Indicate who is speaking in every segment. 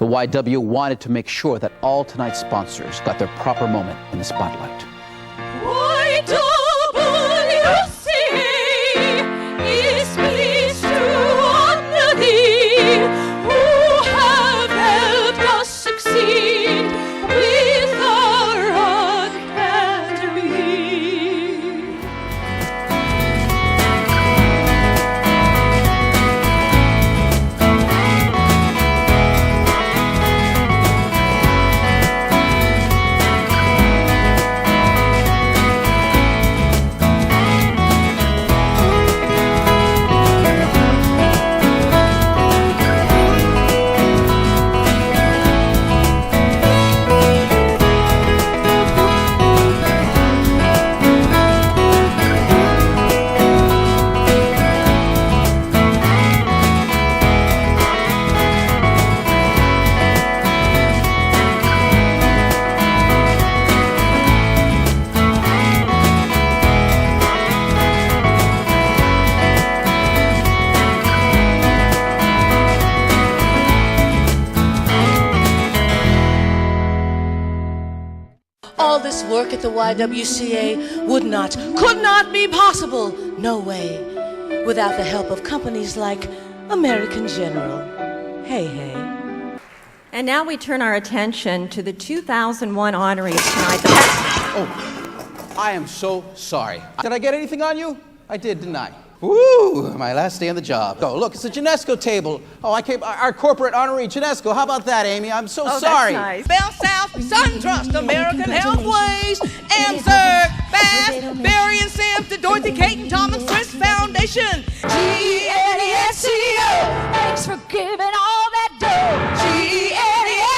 Speaker 1: The YW wanted to make sure that all tonight's sponsors got their proper moment in the spotlight.
Speaker 2: YWCA is pleased to honor thee, who have helped us succeed with our academy.
Speaker 3: All this work at the YWCA could not be possible, no way, without the help of companies like American General. Hey, hey.
Speaker 4: And now we turn our attention to the 2001 honorees tonight.
Speaker 1: Oh, I am so sorry. Did I get anything on you? I did, didn't I? Woo! My last day on the job. Oh, look, it's a Genesco table. Oh, our corporate honoree Genesco. How about that, Amy? I'm so sorry.
Speaker 4: That's nice.
Speaker 3: Bell South, SunTrust, American Healthways, AMSERC, Bass, Barry and Sampson, Dorothy, Kate, and Thomas Chris Foundation.
Speaker 2: GNESCO, thanks for giving all that dough.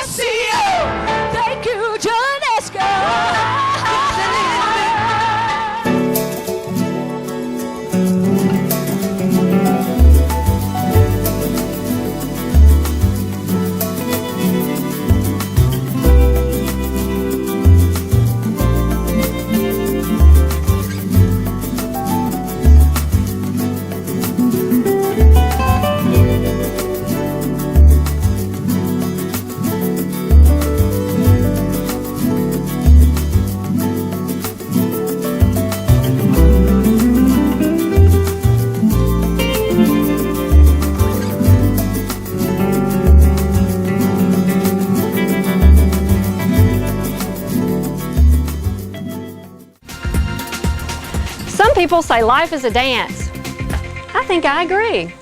Speaker 2: GNESCO, thank you, Genesco.
Speaker 5: Some people say life is a dance. I think I agree.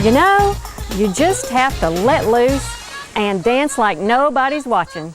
Speaker 5: You know, you just have to let loose and dance like nobody's watching.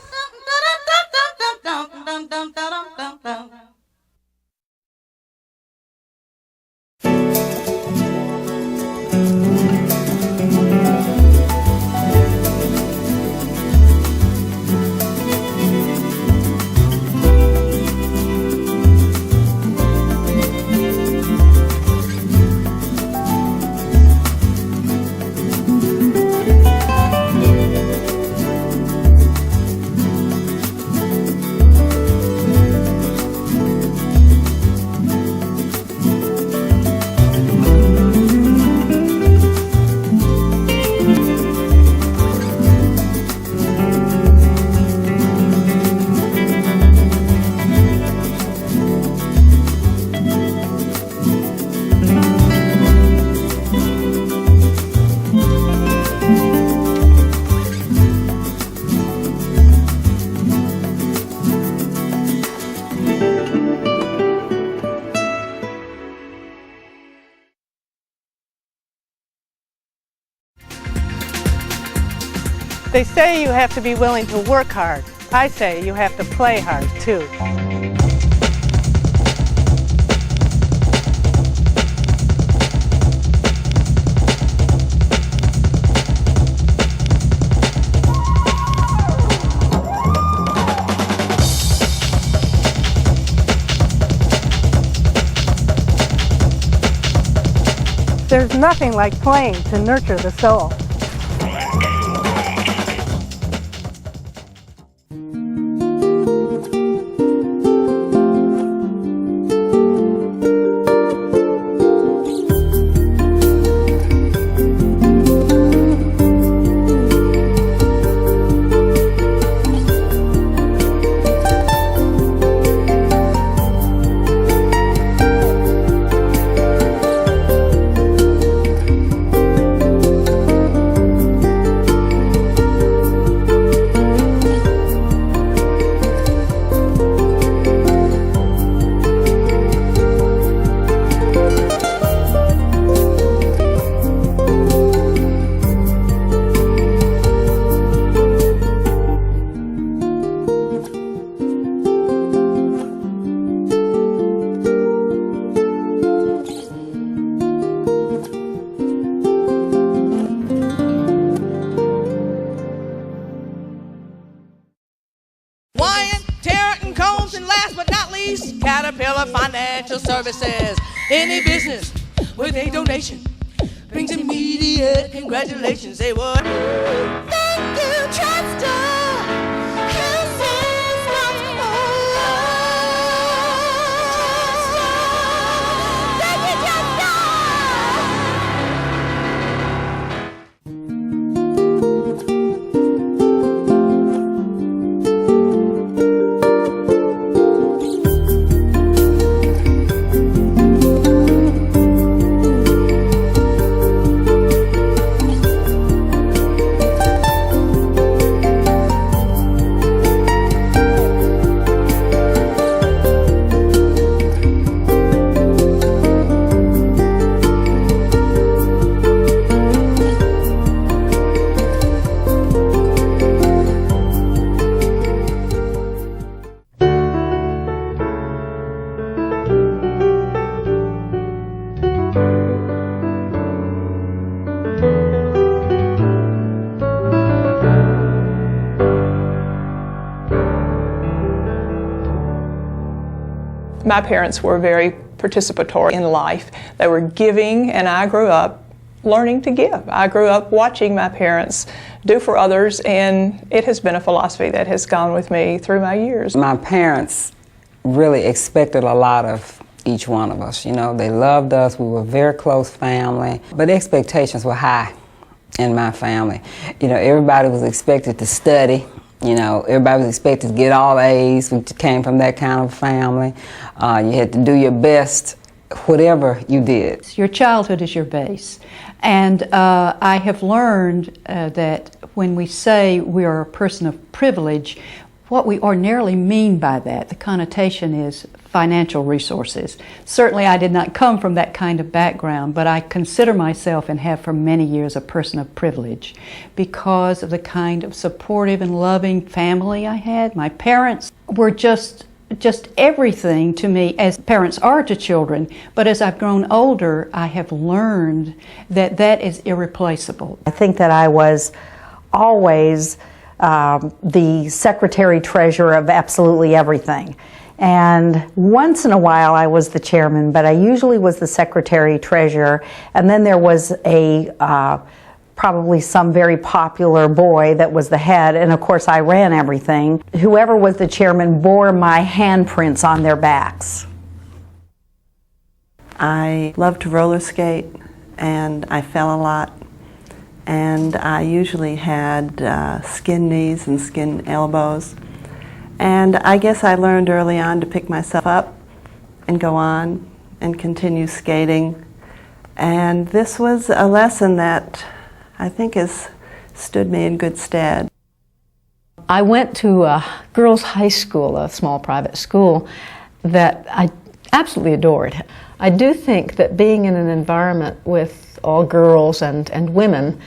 Speaker 6: They say you have to be willing to work hard. I say you have to play hard, too. There's nothing like playing to nurture the soul.
Speaker 3: Caterpillar Financial Services. Any business with a donation brings immediate congratulations. They would.
Speaker 2: Thank you, Trustor. This is what's more. Thank you, Trustor.
Speaker 7: My parents were very participatory in life. They were giving, and I grew up learning to give. I grew up watching my parents do for others, and it has been a philosophy that has gone with me through my years.
Speaker 8: My parents really expected a lot of each one of us. You know, they loved us. We were a very close family, but the expectations were high in my family. You know, everybody was expected to study. You know, everybody was expected to get all A's. We came from that kind of family. You had to do your best, whatever you did.
Speaker 9: Your childhood is your base. And I have learned that when we say we are a person of privilege, what we ordinarily mean by that, the connotation is financial resources. Certainly I did not come from that kind of background, but I consider myself and have for many years a person of privilege because of the kind of supportive and loving family I had. My parents were just everything to me, as parents are to children, but as I've grown older, I have learned that that is irreplaceable.
Speaker 10: I think that I was always the secretary-treasurer of absolutely everything. And once in a while I was the chairman, but I usually was the secretary-treasurer. And then there was probably some very popular boy that was the head, and of course I ran everything. Whoever was the chairman bore my handprints on their backs.
Speaker 11: I loved to roller skate, and I fell a lot. And I usually had skin knees and skin elbows. And I guess I learned early on to pick myself up and go on and continue skating. And this was a lesson that I think has stood me in good stead.
Speaker 12: I went to a girls' high school, a small private school, that I absolutely adored. I do think that being in an environment with all girls and women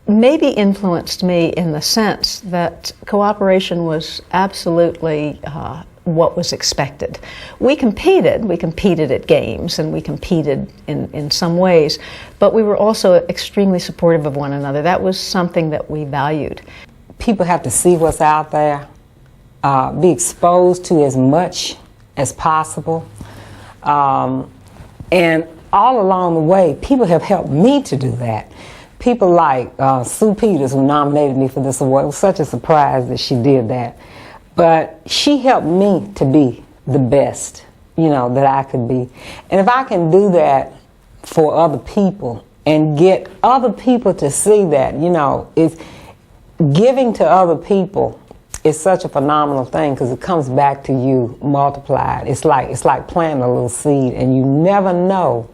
Speaker 12: maybe influenced me in the sense that cooperation was absolutely what was expected. We competed at games, and we competed in some ways, but we were also extremely supportive of one another. That was something that we valued.
Speaker 8: People have to see what's out there, be exposed to as much as possible, and all along the way, people have helped me to do that. People like Sue Peters, who nominated me for this award. It was such a surprise that she did that. But she helped me to be the best, that I could be. And if I can do that for other people and get other people to see that, it's giving to other people is such a phenomenal thing because it comes back to you multiplied. It's like planting a little seed, and you never know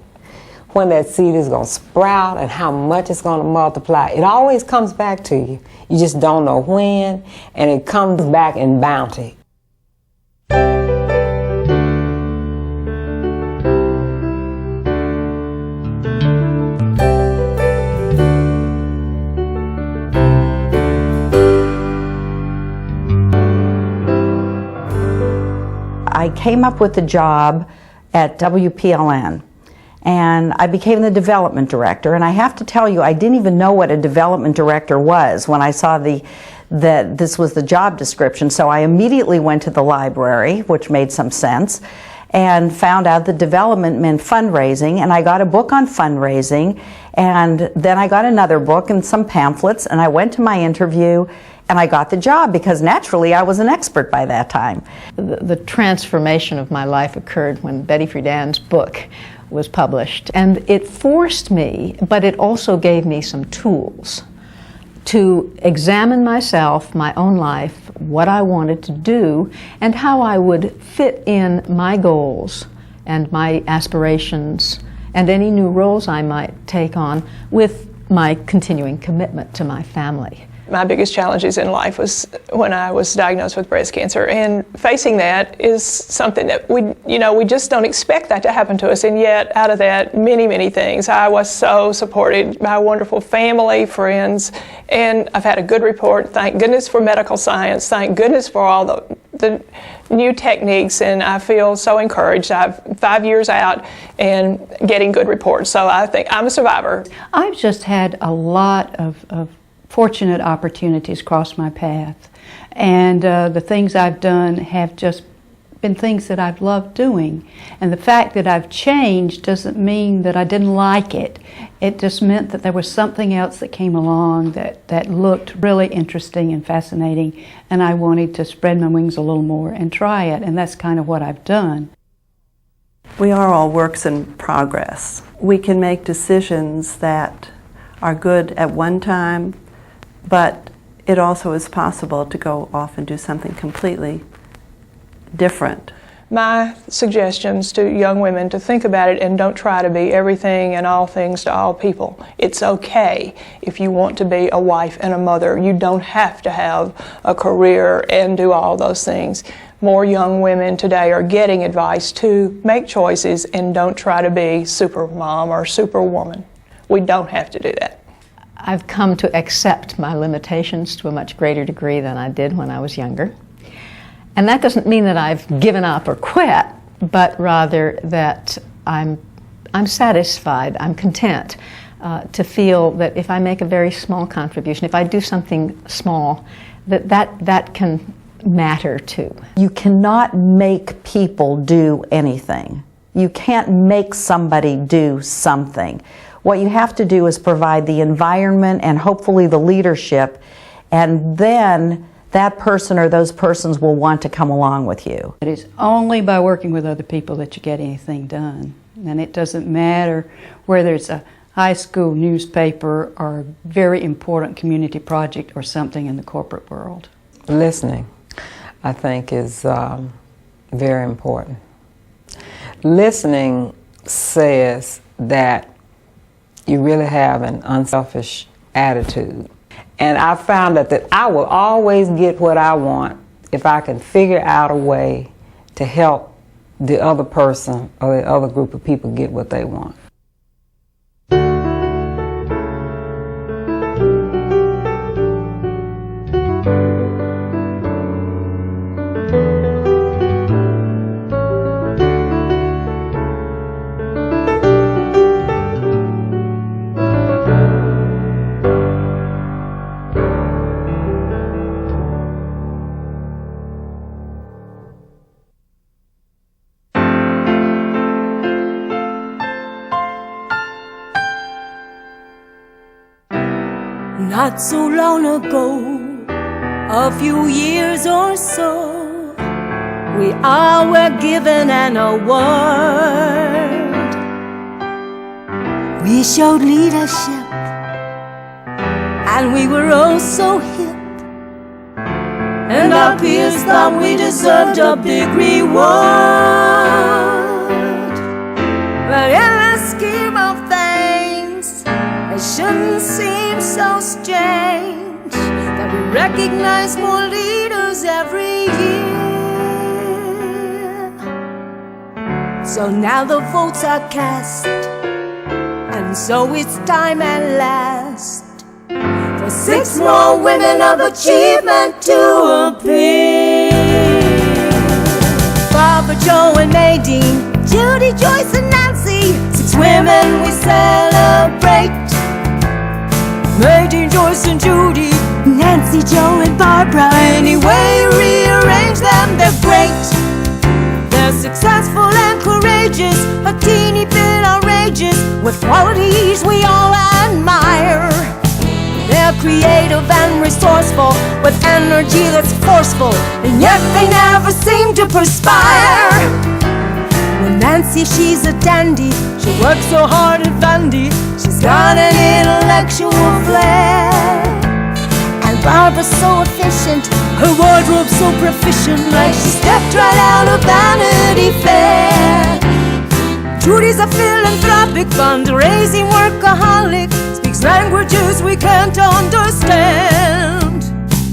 Speaker 8: when that seed is going to sprout and how much it's going to multiply. It always comes back to you. You just don't know when, and it comes back in bounty.
Speaker 10: I came up with a job at WPLN, and I became the development director. And I have to tell you, I didn't even know what a development director was when I saw that this was the job description. So I immediately went to the library, which made some sense, and found out that development meant fundraising. And I got a book on fundraising, and then I got another book and some pamphlets, and I went to my interview, and I got the job because naturally I was an expert by that time.
Speaker 12: The transformation of my life occurred when Betty Friedan's book was published. And it forced me, but it also gave me some tools to examine myself, my own life, what I wanted to do, and how I would fit in my goals and my aspirations and any new roles I might take on with my continuing commitment to my family.
Speaker 7: My biggest challenges in life was when I was diagnosed with breast cancer, and facing that is something that we just don't expect that to happen to us, and yet out of that, many things. I was so supported by a wonderful family, friends, and I've had a good report. Thank goodness for medical science. Thank goodness for all the new techniques, and I feel so encouraged. I'm 5 years out and getting good reports, so I think I'm a survivor.
Speaker 9: I've just had a lot of fortunate opportunities cross my path, and the things I've done have just been things that I've loved doing. And the fact that I've changed doesn't mean that I didn't like it. It just meant that there was something else that came along that looked really interesting and fascinating, and I wanted to spread my wings a little more and try it, and that's kind of what I've done.
Speaker 11: We are all works in progress. We can make decisions that are good at one time, but it also is possible to go off and do something completely different.
Speaker 7: My suggestions to young women to think about it and don't try to be everything and all things to all people. It's okay if you want to be a wife and a mother. You don't have to have a career and do all those things. More young women today are getting advice to make choices and don't try to be super mom or super woman. We don't have to do that.
Speaker 12: I've come to accept my limitations to a much greater degree than I did when I was younger. And that doesn't mean that I've given up or quit, but rather that I'm satisfied, I'm content to feel that if I make a very small contribution, if I do something small, that can matter too.
Speaker 10: You cannot make people do anything. You can't make somebody do something. What you have to do is provide the environment and hopefully the leadership, and then that person or those persons will want to come along with you.
Speaker 9: It is only by working with other people that you get anything done. And it doesn't matter whether it's a high school newspaper or a very important community project or something in the corporate world.
Speaker 8: Listening, I think, is very important. Listening says that you really have an unselfish attitude. And I found that I will always get what I want if I can figure out a way to help the other person or the other group of people get what they want.
Speaker 2: Not so long ago, a few years or so, we all were given an award. We showed leadership, and we were oh so hip, and our peers thought we deserved a big reward. But in the scheme of things, it shouldn't seem so strange that we recognize more leaders every year. So now the votes are cast, and so it's time at last for 6 more women of achievement to appear. Barbara, Jo, and Nadine, Judy, Joyce, and Nancy, 6 women we celebrate. Nadine, Joyce, and Judy, Nancy, Jo, and Barbara. Any way you rearrange them, they're great. They're successful and courageous, a teeny bit outrageous, with qualities we all admire. They're creative and resourceful, with energy that's forceful, and yet they never seem to perspire. Well, Nancy, she's a dandy, she works so hard at Vandy, she's got an intellectual flair. And Barbara's so efficient, her wardrobe's so proficient, like she stepped right out of Vanity Fair. Judy's a philanthropic, fundraising workaholic, speaks languages we can't understand.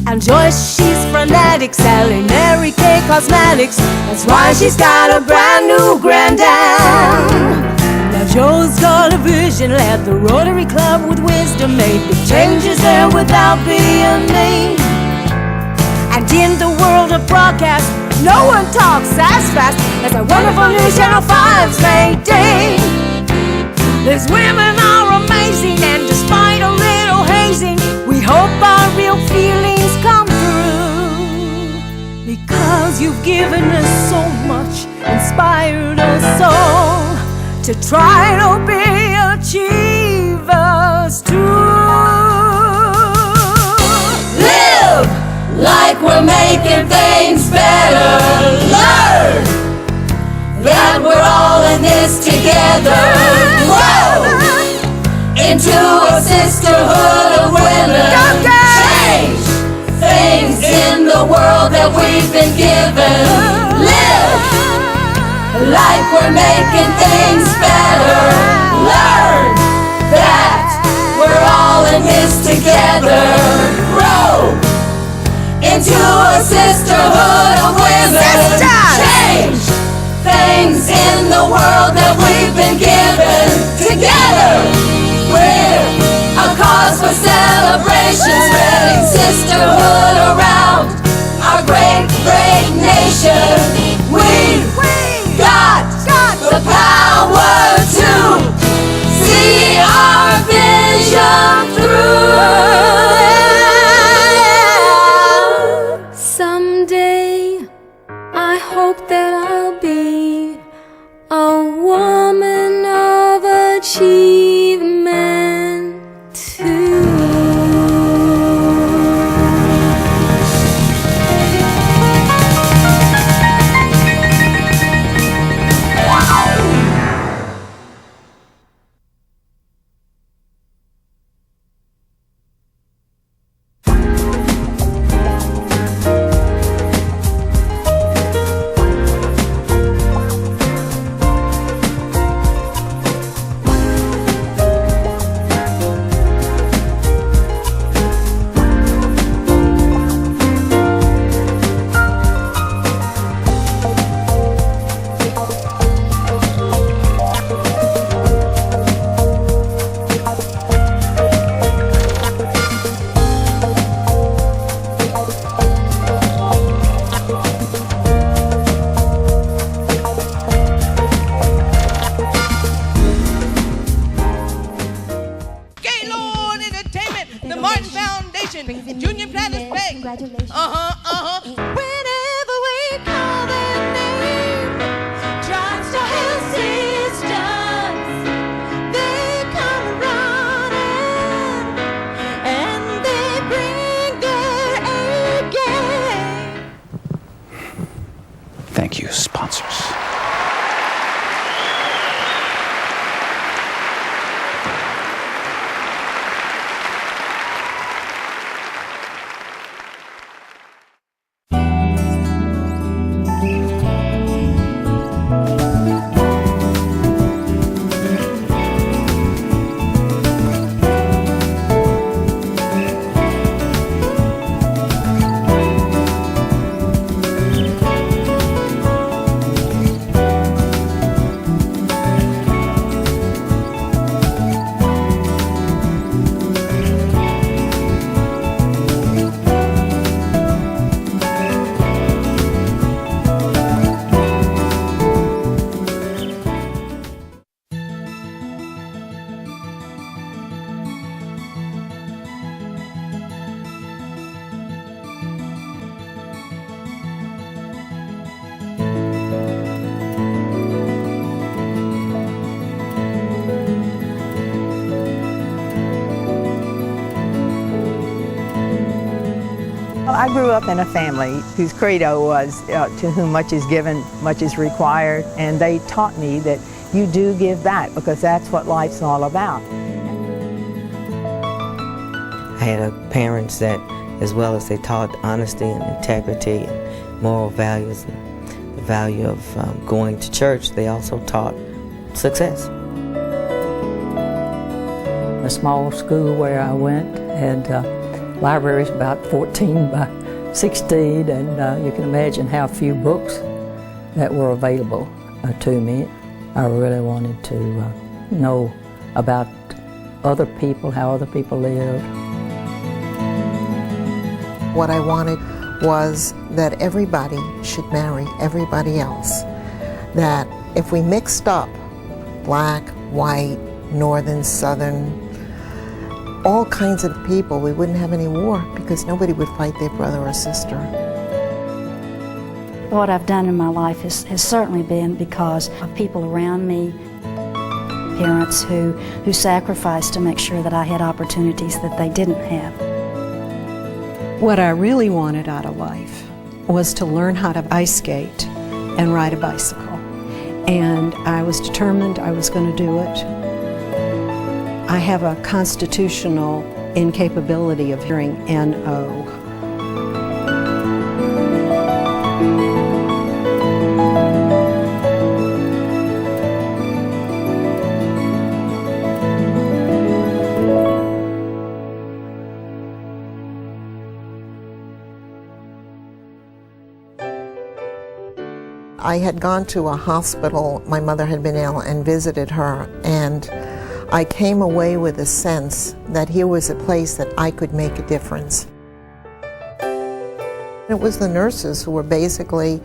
Speaker 2: And Joyce, she's frenetic, selling Mary Kay cosmetics, that's why she's got a brand new grand dam. Now Jo's got a vision, led the Rotary Club with wisdom, made big changes there without being named. And in the world of broadcast, no one talks as fast as our wonderful new Channel 5's maintain. These women are amazing, and despite a little hazing, we hope our real feelings come through. Because you've given us so much, inspired us so to try to be achievers too. Live like we're making things better. Learn that we're all in this together. Grow into a sisterhood of women. Change things in the world that we've been given. Live like we're making things better. Learn that we're all in this together. Grow into a sisterhood of women. Change things in the world that we've been given. Together we're a cause for celebration, spreading sisterhood around our great, great nation. We've got the power to see our vision through. Someday I hope that I'll be a woman of achievement too. Congratulations. Whenever we call their name, Drugstore Health Sisters, they come running, and
Speaker 13: I grew up in a family whose credo was, to whom much is given, much is required, and they taught me that you do give back because that's what life's all about.
Speaker 14: I had parents that, as well as they taught honesty and integrity and moral values and the value of going to church, they also taught success.
Speaker 15: A small school where I went had libraries about 14 by 16, and you can imagine how few books that were available to me. I really wanted to know about other people, how other people lived.
Speaker 16: What I wanted was that everybody should marry everybody else. That if we mixed up black, white, northern, southern, all kinds of people, we wouldn't have any war because nobody would fight their brother or sister.
Speaker 17: What I've done in my life has certainly been because of people around me, parents who sacrificed to make sure that I had opportunities that they didn't have.
Speaker 18: What I really wanted out of life was to learn how to ice skate and ride a bicycle. And I was determined I was going to do it. I have a constitutional incapability of hearing N-O.
Speaker 16: I had gone to a hospital, my mother had been ill, and visited her, and I came away with a sense that here was a place that I could make a difference. It was the nurses who were basically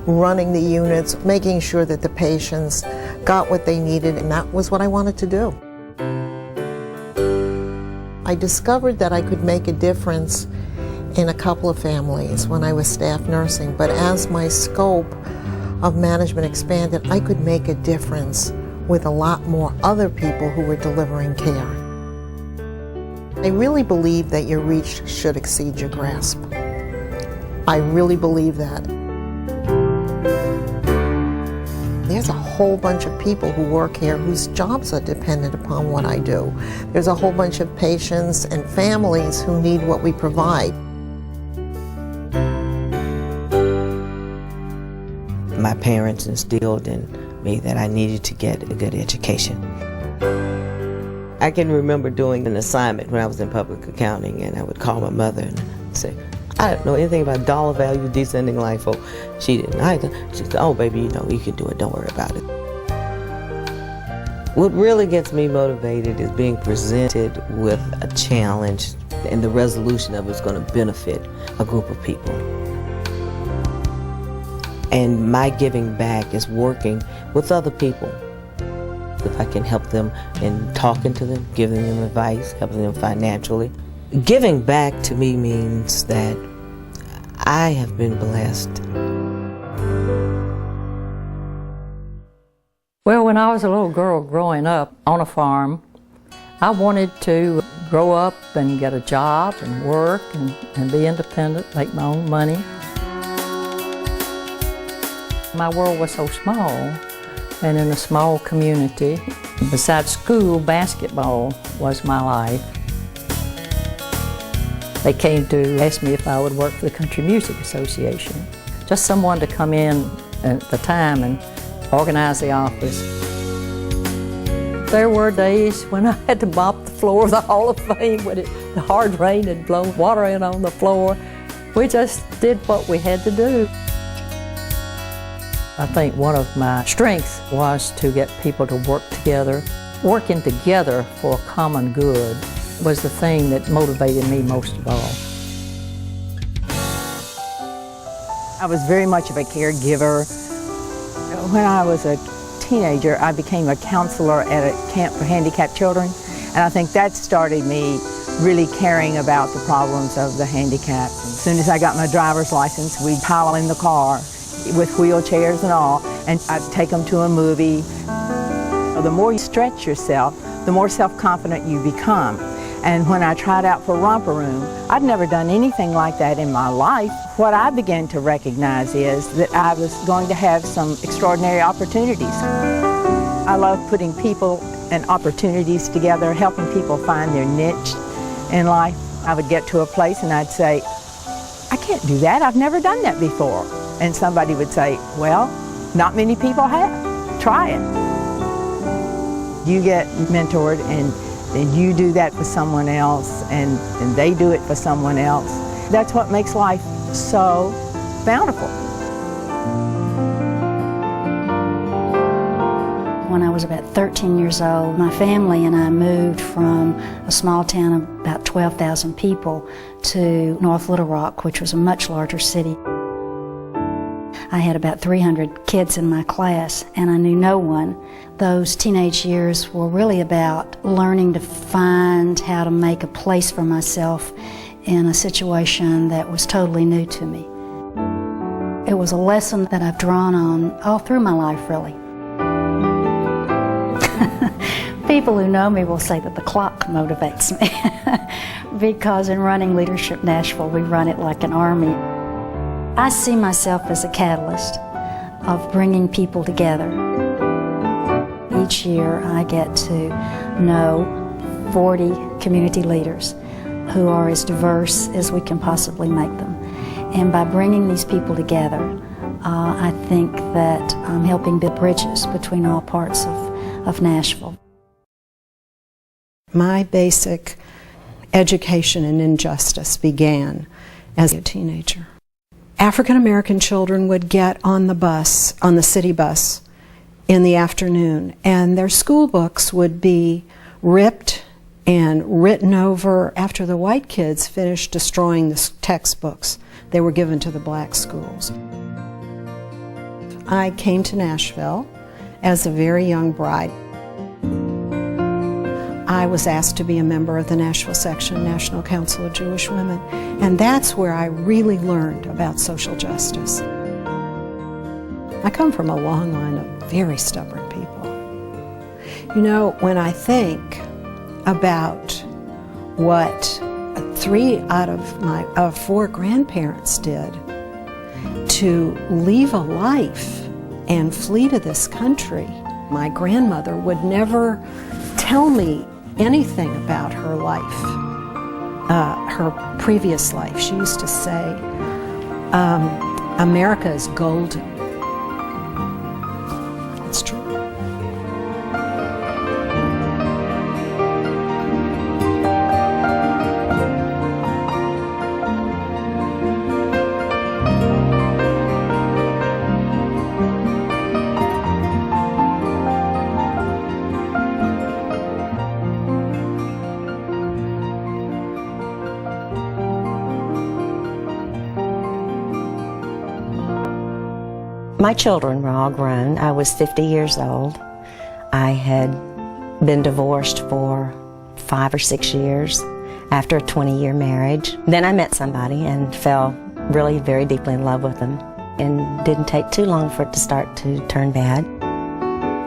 Speaker 16: running the units, making sure that the patients got what they needed, and that was what I wanted to do. I discovered that I could make a difference in a couple of families when I was staff nursing, but as my scope of management expanded, I could make a difference with a lot more other people who were delivering care. I really believe that your reach should exceed your grasp. I really believe that. There's a whole bunch of people who work here whose jobs are dependent upon what I do. There's a whole bunch of patients and families who need what we provide.
Speaker 14: My parents instilled in me that I needed to get a good education. I can remember doing an assignment when I was in public accounting, and I would call my mother and say, I don't know anything about dollar value descending line folk. She didn't either. She said, oh baby, you know, you can do it, don't worry about it. What really gets me motivated is being presented with a challenge, and the resolution of it is going to benefit a group of people. And my giving back is working with other people. If I can help them in talking to them, giving them advice, helping them financially. Giving back to me means that I have been blessed.
Speaker 15: Well, when I was a little girl growing up on a farm, I wanted to grow up and get a job and work and be independent, make my own money. My world was so small, and in a small community. Besides school, basketball was my life. They came to ask me if I would work for the Country Music Association. Just someone to come in at the time and organize the office. There were days when I had to mop the floor of the Hall of Fame when the hard rain had blown water in on the floor. We just did what we had to do. I think one of my strengths was to get people to work together. Working together for a common good was the thing that motivated me most of all.
Speaker 13: I was very much of a caregiver. When I was a teenager, I became a counselor at a camp for handicapped children, and I think that started me really caring about the problems of the handicapped. As soon as I got my driver's license, we'd pile in the car with wheelchairs and all, and I'd take them to a movie. The more you stretch yourself, the more self-confident you become. And when I tried out for Romper Room, I'd never done anything like that in my life. What I began to recognize is that I was going to have some extraordinary opportunities. I love putting people and opportunities together, helping people find their niche in life. I would get to a place and I'd say, I can't do that, I've never done that before. And somebody would say, well, not many people have, try it. You get mentored and you do that for someone else and they do it for someone else. That's what makes life so bountiful.
Speaker 17: When I was about 13 years old, my family and I moved from a small town of about 12,000 people to North Little Rock, which was a much larger city. I had about 300 kids in my class, and I knew no one. Those teenage years were really about learning to find how to make a place for myself in a situation that was totally new to me. It was a lesson that I've drawn on all through my life, really. People who know me will say that the clock motivates me because in running Leadership Nashville, we run it like an army. I see myself as a catalyst of bringing people together. Each year I get to know 40 community leaders who are as diverse as we can possibly make them. And by bringing these people together, I think that I'm helping build bridges between all parts of Nashville.
Speaker 18: My basic education in injustice began as a teenager. African American children would get on the bus, on the city bus, in the afternoon, and their school books would be ripped and written over. After the white kids finished destroying the textbooks, they were given to the black schools. I came to Nashville as a very young bride. I was asked to be a member of the Nashville section, National Council of Jewish Women, and that's where I really learned about social justice. I come from a long line of very stubborn people. You know, when I think about what 3 out of 4 grandparents did to leave a life and flee to this country, my grandmother would never tell me anything about her life, her previous life. She used to say, America is golden. It's true.
Speaker 19: My children were all grown. I was 50 years old. I had been divorced for 5 or 6 years after a 20-year marriage. Then I met somebody and fell really very deeply in love with them, and didn't take too long for it to start to turn bad.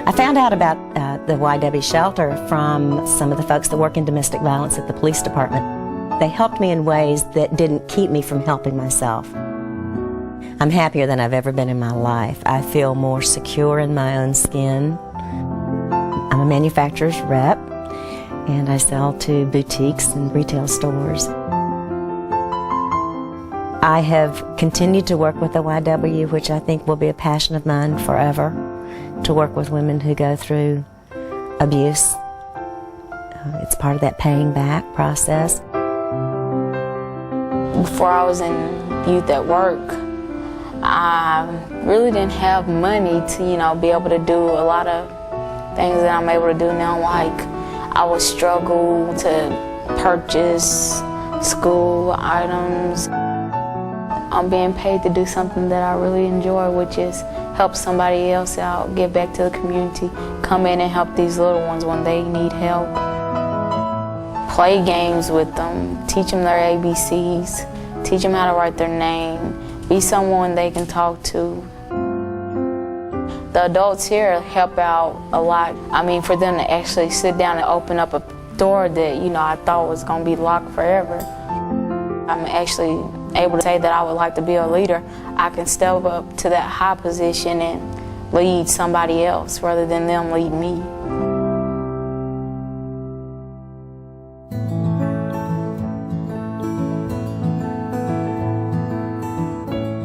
Speaker 19: I found out about the YW shelter from some of the folks that work in domestic violence at the police department. They helped me in ways that didn't keep me from helping myself. I'm happier than I've ever been in my life. I feel more secure in my own skin. I'm a manufacturer's rep, and I sell to boutiques and retail stores. I have continued to work with the YW, which I think will be a passion of mine forever, to work with women who go through abuse. It's part of that paying back process.
Speaker 20: Before I was in youth at work, I really didn't have money to, be able to do a lot of things that I'm able to do now. Like, I would struggle to purchase school items. I'm being paid to do something that I really enjoy, which is help somebody else out, give back to the community, come in and help these little ones when they need help. Play games with them, teach them their ABCs, teach them how to write their name, be someone they can talk to. The adults here help out a lot. I mean, for them to actually sit down and open up a door that, you know, I thought was going to be locked forever. I'm actually able to say that I would like to be a leader. I can step up to that high position and lead somebody else rather than them lead me.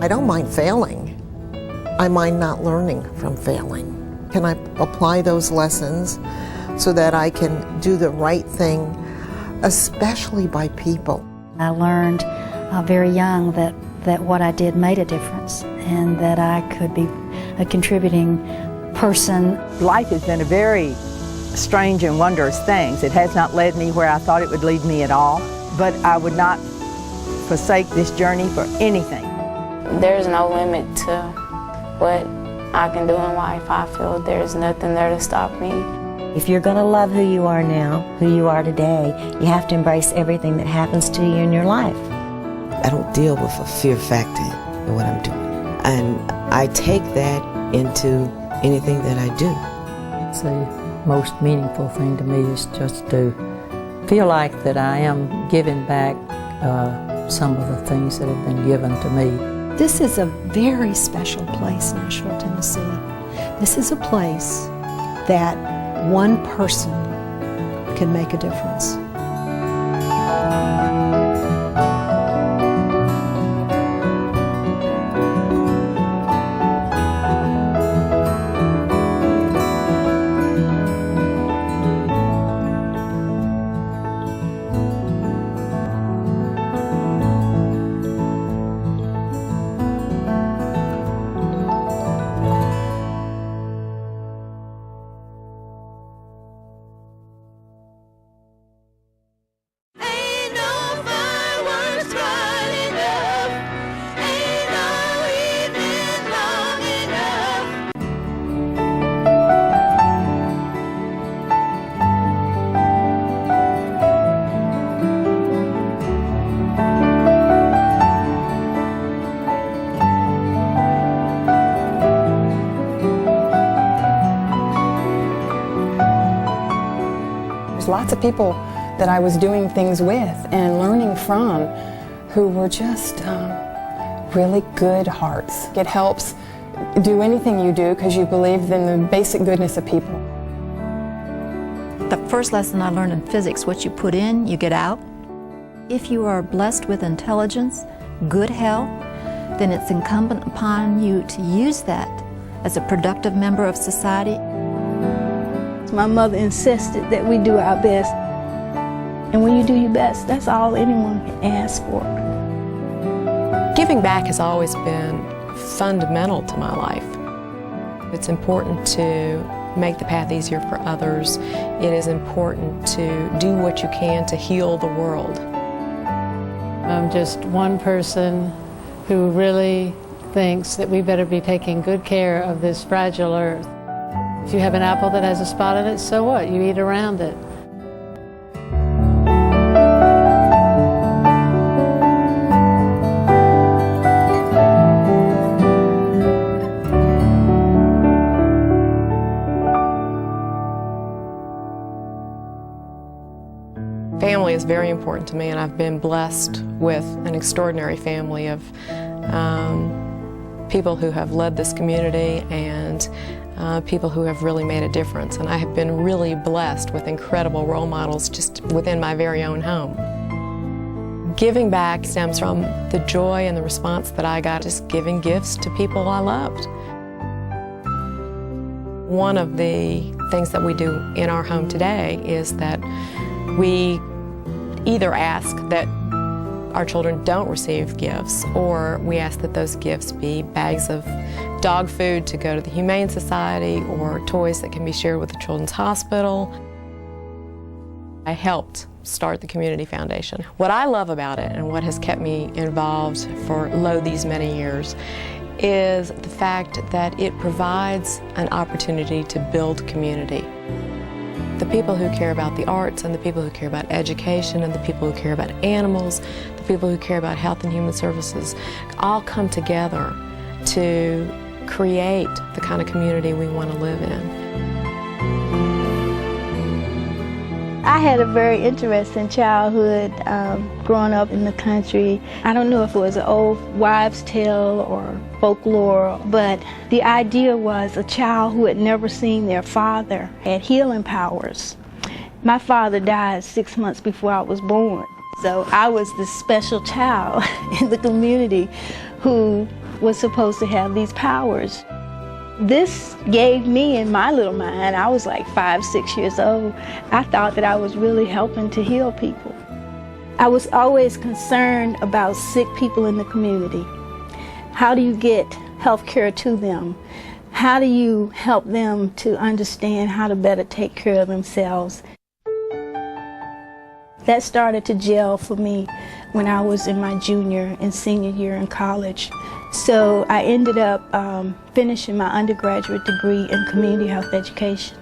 Speaker 16: I don't mind failing. I mind not learning from failing. Can I apply those lessons so that I can do the right thing, especially by people?
Speaker 17: I learned very young that what I did made a difference and that I could be a contributing person.
Speaker 13: Life has been a very strange and wondrous thing. It has not led me where I thought it would lead me at all, but I would not forsake this journey for anything.
Speaker 20: There's no limit to what I can do in life. I feel there's nothing there to stop me.
Speaker 19: If you're going to love who you are now, who you are today, you have to embrace everything that happens to you in your life.
Speaker 14: I don't deal with a fear factor in what I'm doing. And I take that into anything that I do.
Speaker 15: It's the most meaningful thing to me is just to feel like that I am giving back some of the things that have been given to me.
Speaker 18: This is a very special place, Nashville, Tennessee. This is a place that one person can make a difference.
Speaker 21: Lots of people that I was doing things with and learning from who were just really good hearts. It helps do anything you do because you believe in the basic goodness of people.
Speaker 22: The first lesson I learned in physics, what you put in, you get out. If you are blessed with intelligence, good health, then it's incumbent upon you to use that as a productive member of society.
Speaker 23: My mother insisted that we do our best. And when you do your best, that's all anyone can ask for.
Speaker 24: Giving back has always been fundamental to my life. It's important to make the path easier for others. It is important to do what you can to heal the world.
Speaker 12: I'm just one person who really thinks that we better be taking good care of this fragile earth. If you have an apple that has a spot in it, so what? You eat around it.
Speaker 24: Family is very important to me, and I've been blessed with an extraordinary family of people who have led this community and people who have really made a difference. And I have been really blessed with incredible role models just within my very own home. Giving back stems from the joy and the response that I got just giving gifts to people I loved. One of the things that we do in our home today is that we either ask that our children don't receive gifts, or we ask that those gifts be bags of dog food to go to the Humane Society or toys that can be shared with the Children's Hospital. I helped start the Community Foundation. What I love about it and what has kept me involved for these many years is the fact that it provides an opportunity to build community. The people who care about the arts and the people who care about education and the people who care about animals, the people who care about health and human services, all come together to create the kind of community we want to live in.
Speaker 23: I had a very interesting childhood growing up in the country. I don't know if it was an old wives' tale or folklore, but the idea was a child who had never seen their father had healing powers. My father died 6 months before I was born, so I was this special child in the community who was supposed to have these powers. This gave me, in my little mind, I was like 5, 6 years old, I thought that I was really helping to heal people. I was always concerned about sick people in the community. How do you get health care to them? How do you help them to understand how to better take care of themselves? That started to gel for me when I was in my junior and senior year in college. So I ended up finishing my undergraduate degree in community health education.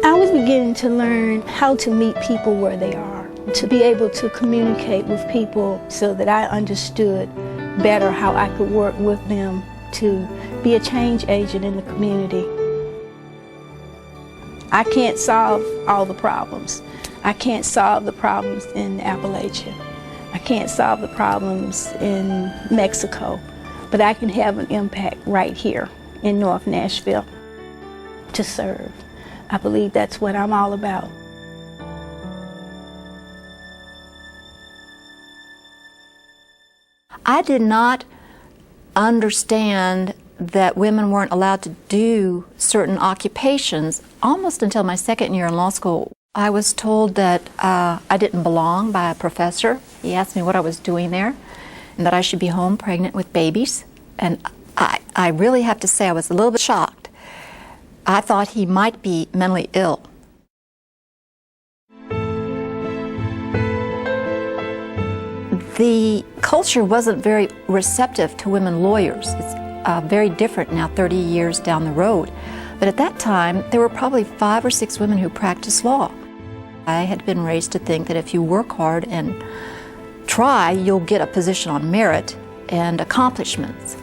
Speaker 23: I was beginning to learn how to meet people where they are, to be able to communicate with people so that I understood better how I could work with them to be a change agent in the community. I can't solve all the problems. I can't solve the problems in Appalachia. I can't solve the problems in Mexico, but I can have an impact right here in North Nashville to serve. I believe that's what I'm all about.
Speaker 22: I did not understand that women weren't allowed to do certain occupations almost until my second year in law school. I was told that I didn't belong by a professor. He asked me what I was doing there and that I should be home pregnant with babies. And I really have to say I was a little bit shocked. I thought he might be mentally ill. The culture wasn't very receptive to women lawyers. It's very different now, 30 years down the road. But at that time, there were probably 5 or 6 women who practiced law. I had been raised to think that if you work hard and try, you'll get a position on merit and accomplishments.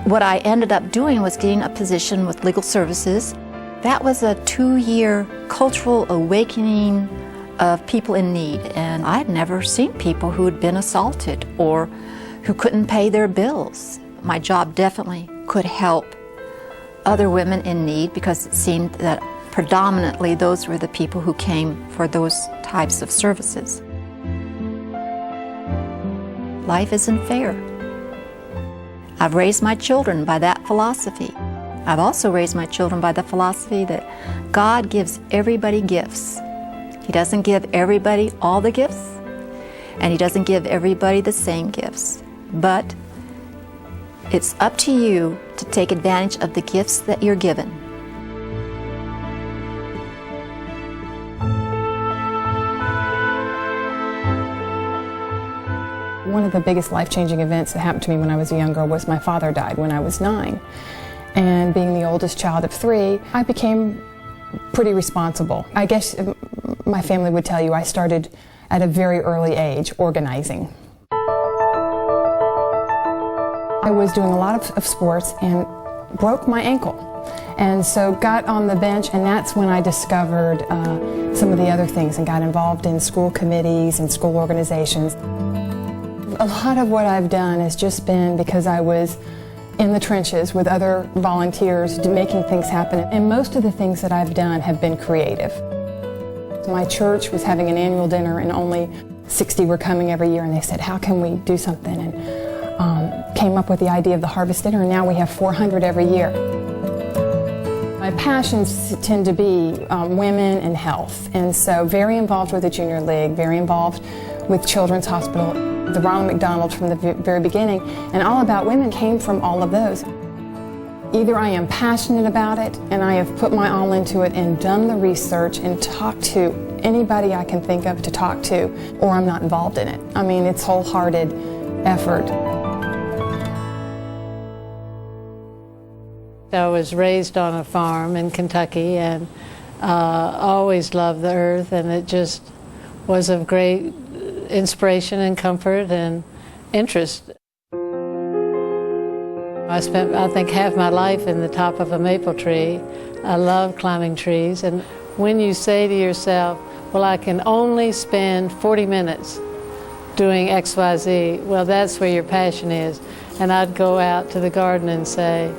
Speaker 22: What I ended up doing was getting a position with legal services. That was a 2-year cultural awakening of people in need, and I had never seen people who had been assaulted or who couldn't pay their bills. My job definitely could help other women in need because it seemed that predominantly those were the people who came for those types of services. Life isn't fair. I've raised my children by that philosophy. I've also raised my children by the philosophy that God gives everybody gifts. He doesn't give everybody all the gifts, and He doesn't give everybody the same gifts. But it's up to you to take advantage of the gifts that you're given.
Speaker 21: One of the biggest life-changing events that happened to me when I was a young girl was my father died when I was 9. And being the oldest child of 3, I became pretty responsible. I guess my family would tell you I started at a very early age organizing. I was doing a lot of sports and broke my ankle. And so got on the bench, and that's when I discovered some of the other things and got involved in school committees and school organizations. A lot of what I've done has just been because I was in the trenches with other volunteers making things happen. And most of the things that I've done have been creative. My church was having an annual dinner and only 60 were coming every year, and they said, how can we do something? And came up with the idea of the Harvest Dinner, and now we have 400 every year. My passions tend to be women and health, and so very involved with the Junior League, very involved with Children's Hospital, the Ronald McDonald from the very beginning, and All About Women came from all of those. Either I am passionate about it and I have put my all into it and done the research and talked to anybody I can think of to talk to, or I'm not involved in it. I mean, it's wholehearted effort.
Speaker 1: I was raised on a farm in Kentucky and always loved the earth, and it just was of great inspiration and comfort and interest. I spent, I think, half my life in the top of a maple tree. I love climbing trees, and when you say to yourself, well, I can only spend 40 minutes doing XYZ. Well, that's where your passion is. And I'd go out to the garden and say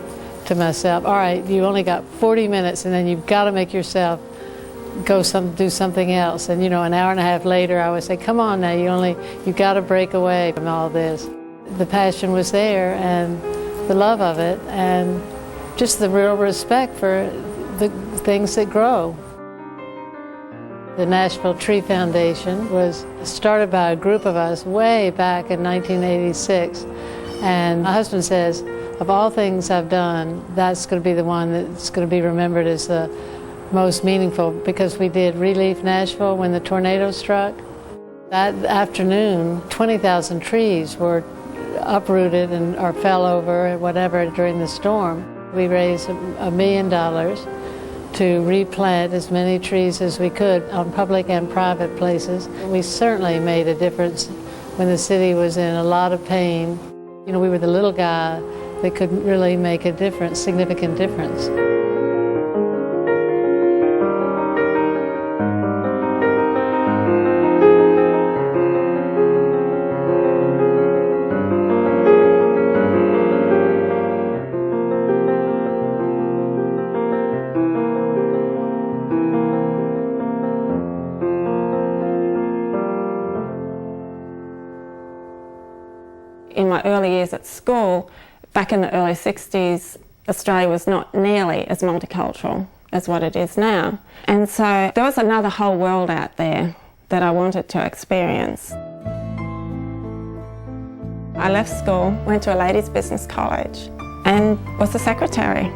Speaker 1: to myself, all right, you only got 40 minutes, and then you've got to make yourself go do something else. And you know, an hour and a half later, I would say, come on now, you've got to break away from all this. The passion was there, and the love of it, and just the real respect for the things that grow. The Nashville Tree Foundation was started by a group of us way back in 1986. And my husband says, of all things I've done, that's going to be the one that's going to be remembered as the most meaningful, because we did Relief Nashville when the tornado struck. That afternoon, 20,000 trees were uprooted or fell over or whatever during the storm. We raised $1 million to replant as many trees as we could on public and private places. We certainly made a difference when the city was in a lot of pain. You know, we were the little guy that could really make a difference, significant difference.
Speaker 3: In my early years at school, back in the early 60s, Australia was not nearly as multicultural as what it is now. And so there was another whole world out there that I wanted to experience. I left school, went to a ladies' business college, and was a secretary.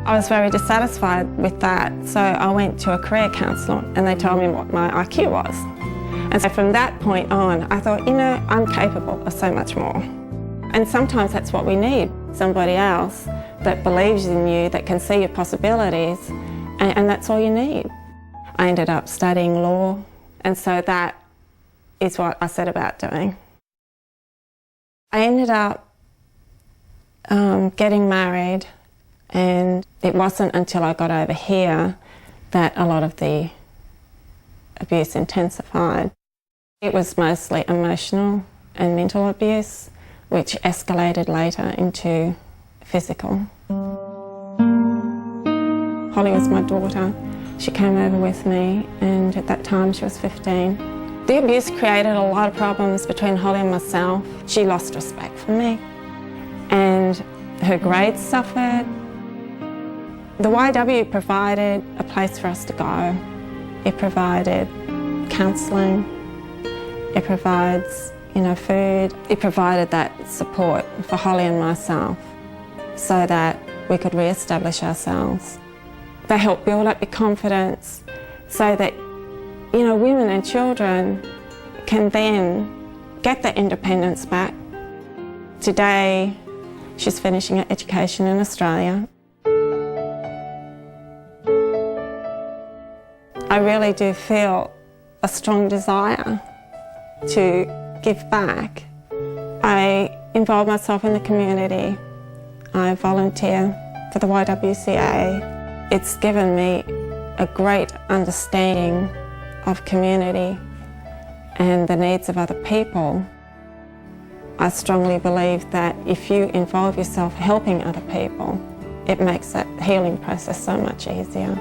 Speaker 3: I was very dissatisfied with that, so I went to a career counsellor, and they told me what my IQ was. And so from that point on, I thought, you know, I'm capable of so much more. And sometimes that's what we need, somebody else that believes in you, that can see your possibilities, and that's all you need. I ended up studying law, and so that is what I set about doing. I ended up getting married, and it wasn't until I got over here that a lot of the abuse intensified. It was mostly emotional and mental abuse, which escalated later into physical. Holly was my daughter. She came over with me, and at that time she was 15. The abuse created a lot of problems between Holly and myself. She lost respect for me, and her grades suffered. The YW provided a place for us to go. It provided counselling. It provides, you know, food. It provided that support for Holly and myself so that we could re-establish ourselves. They help build up your confidence so that, you know, women and children can then get their independence back. Today, she's finishing her education in Australia. I really do feel a strong desire to give back. I involve myself in the community. I volunteer for the YWCA. It's given me a great understanding of community and the needs of other people. I strongly believe that if you involve yourself helping other people, it makes that healing process so much easier.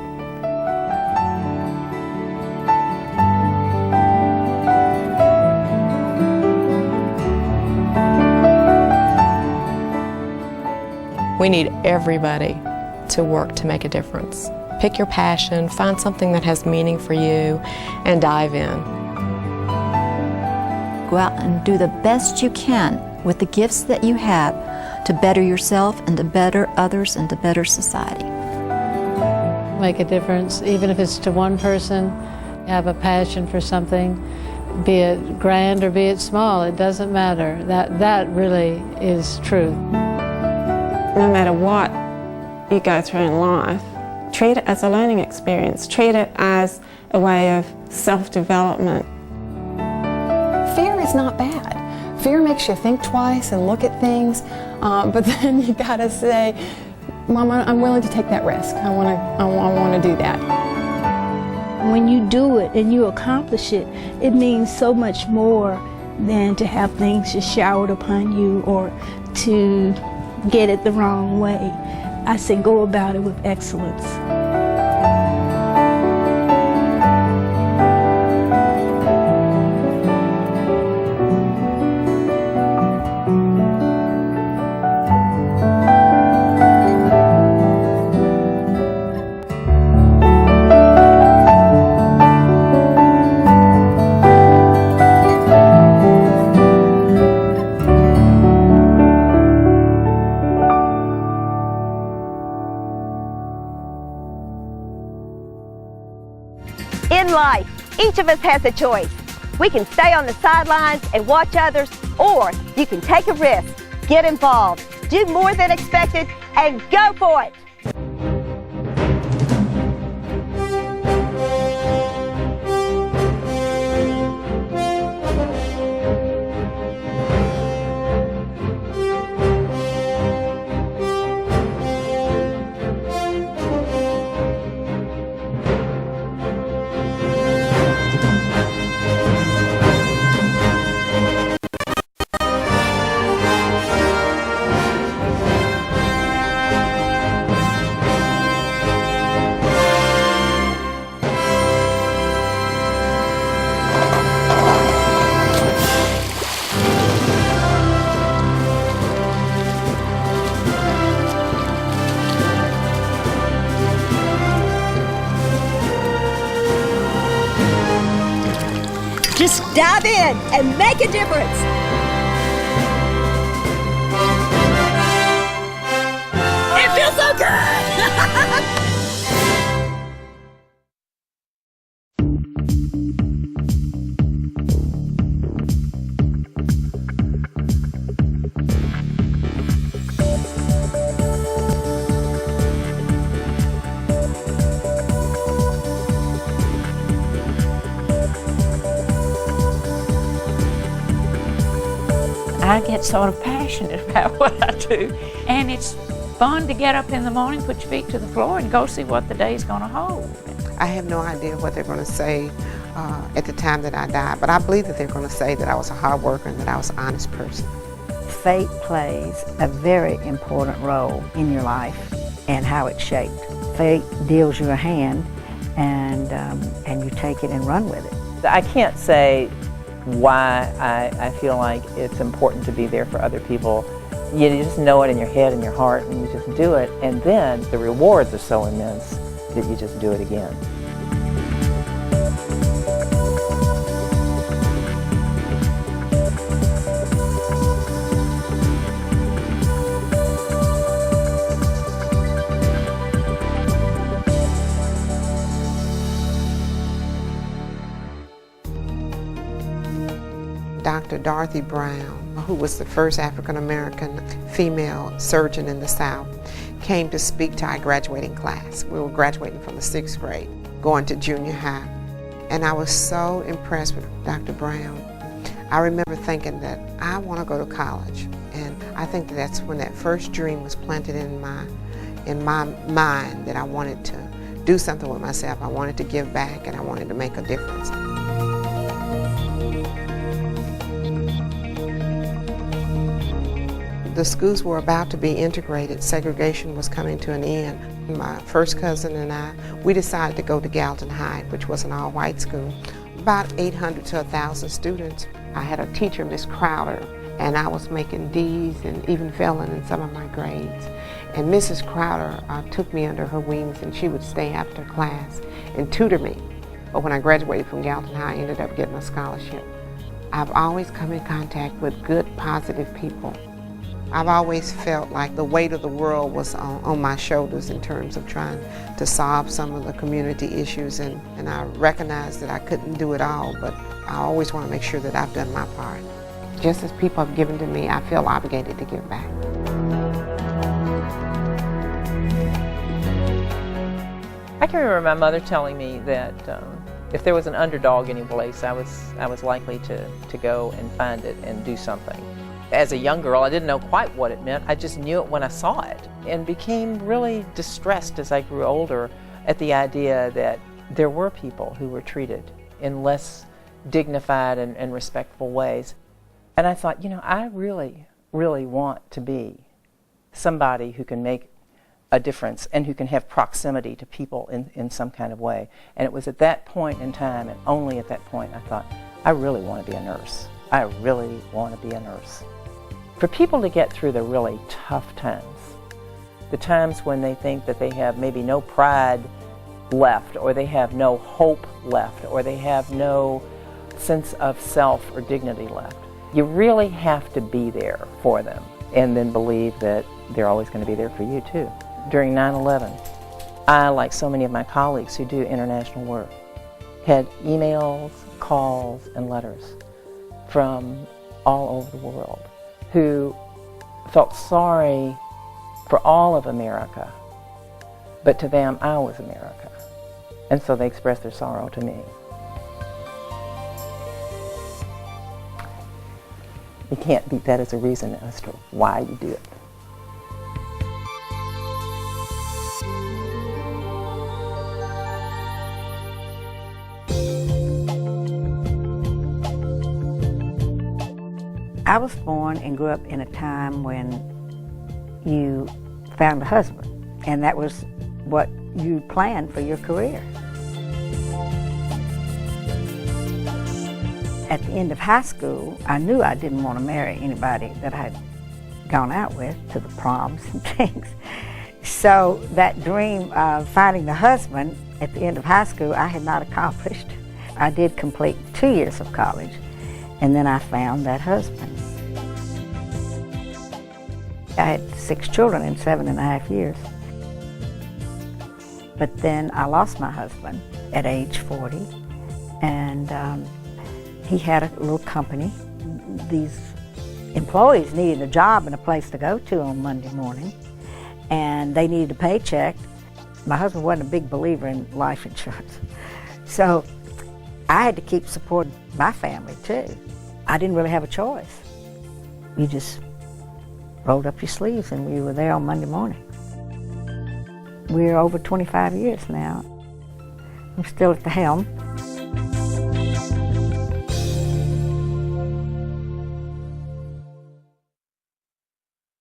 Speaker 24: We need everybody to work to make a difference. Pick your passion, find something that has meaning for you, and dive in.
Speaker 22: Go out and do the best you can with the gifts that you have to better yourself and to better others and to better society.
Speaker 1: Make a difference, even if it's to one person. Have a passion for something, be it grand or be it small, it doesn't matter. That really is truth.
Speaker 3: No matter what you go through in life, treat it as a learning experience. Treat it as a way of self-development.
Speaker 21: Fear is not bad. Fear makes you think twice and look at things, but then you gotta say, Mama, I'm willing to take that risk. I wanna do that.
Speaker 23: When you do it and you accomplish it, it means so much more than to have things just showered upon you or to get it the wrong way. I say go about it with excellence.
Speaker 4: In life, each of us has a choice. We can stay on the sidelines and watch others, or you can take a risk, get involved, do more than expected, and go for it. Just dive in and make a difference. It feels so good.
Speaker 5: I get sort of passionate about what I do, and it's fun to get up in the morning, put your feet to the floor, and go see what the day's going to hold.
Speaker 6: I have no idea what they're going to say at the time that I die, but I believe that they're going to say that I was a hard worker and that I was an honest person.
Speaker 11: Fate plays a very important role in your life and how it's shaped. Fate deals you a hand, and you take it and run with it.
Speaker 25: I can't say why I feel like it's important to be there for other people. You just know it in your head and your heart, and you just do it, and then the rewards are so immense that you just do it again.
Speaker 6: Dr. Dorothy Brown, who was the first African-American female surgeon in the South, came to speak to our graduating class. We were graduating from the 6th grade, going to junior high. And I was so impressed with Dr. Brown. I remember thinking that I want to go to college. And I think that's when that first dream was planted in my mind, that I wanted to do something with myself. I wanted to give back, and I wanted to make a difference. The schools were about to be integrated. Segregation was coming to an end. My first cousin and I, we decided to go to Galton High, which was an all-white school. About 800 to 1,000 students. I had a teacher, Miss Crowder, and I was making D's and even failing in some of my grades. And Mrs. Crowder took me under her wings, and she would stay after class and tutor me. But when I graduated from Galton High, I ended up getting a scholarship. I've always come in contact with good, positive people. I've always felt like the weight of the world was on my shoulders in terms of trying to solve some of the community issues, and I recognize that I couldn't do it all, but I always want to make sure that I've done my part. Just as people have given to me, I feel obligated to give back.
Speaker 25: I can remember my mother telling me that if there was an underdog any place, I was likely to go and find it and do something. As a young girl, I didn't know quite what it meant. I just knew it when I saw it, and became really distressed as I grew older at the idea that there were people who were treated in less dignified and respectful ways. And I thought, you know, I really, really want to be somebody who can make a difference and who can have proximity to people in some kind of way. And it was at that point in time, and only at that point, I thought, I really want to be a nurse. I really want to be a nurse. For people to get through the really tough times, the times when they think that they have maybe no pride left, or they have no hope left, or they have no sense of self or dignity left, you really have to be there for them, and then believe that they're always going to be there for you too. During 9/11, I, like so many of my colleagues who do international work, had emails, calls, and letters from all over the world who felt sorry for all of America, but to them, I was America. And so they expressed their sorrow to me. You can't beat that as a reason as to why you do it.
Speaker 11: I was born and grew up in a time when you found a husband, and that was what you planned for your career. At the end of high school, I knew I didn't want to marry anybody that I'd gone out with to the proms and things. So that dream of finding the husband at the end of high school, I had not accomplished. I did complete 2 years of college, and then I found that husband. I had 6 children in 7.5 years. But then I lost my husband at age 40, and he had a little company. These employees needed a job and a place to go to on Monday morning, and they needed a paycheck. My husband wasn't a big believer in life insurance, so I had to keep supporting my family too. I didn't really have a choice. You just rolled up your sleeves and we were there on Monday morning. We're over 25 years now. I'm still at the helm.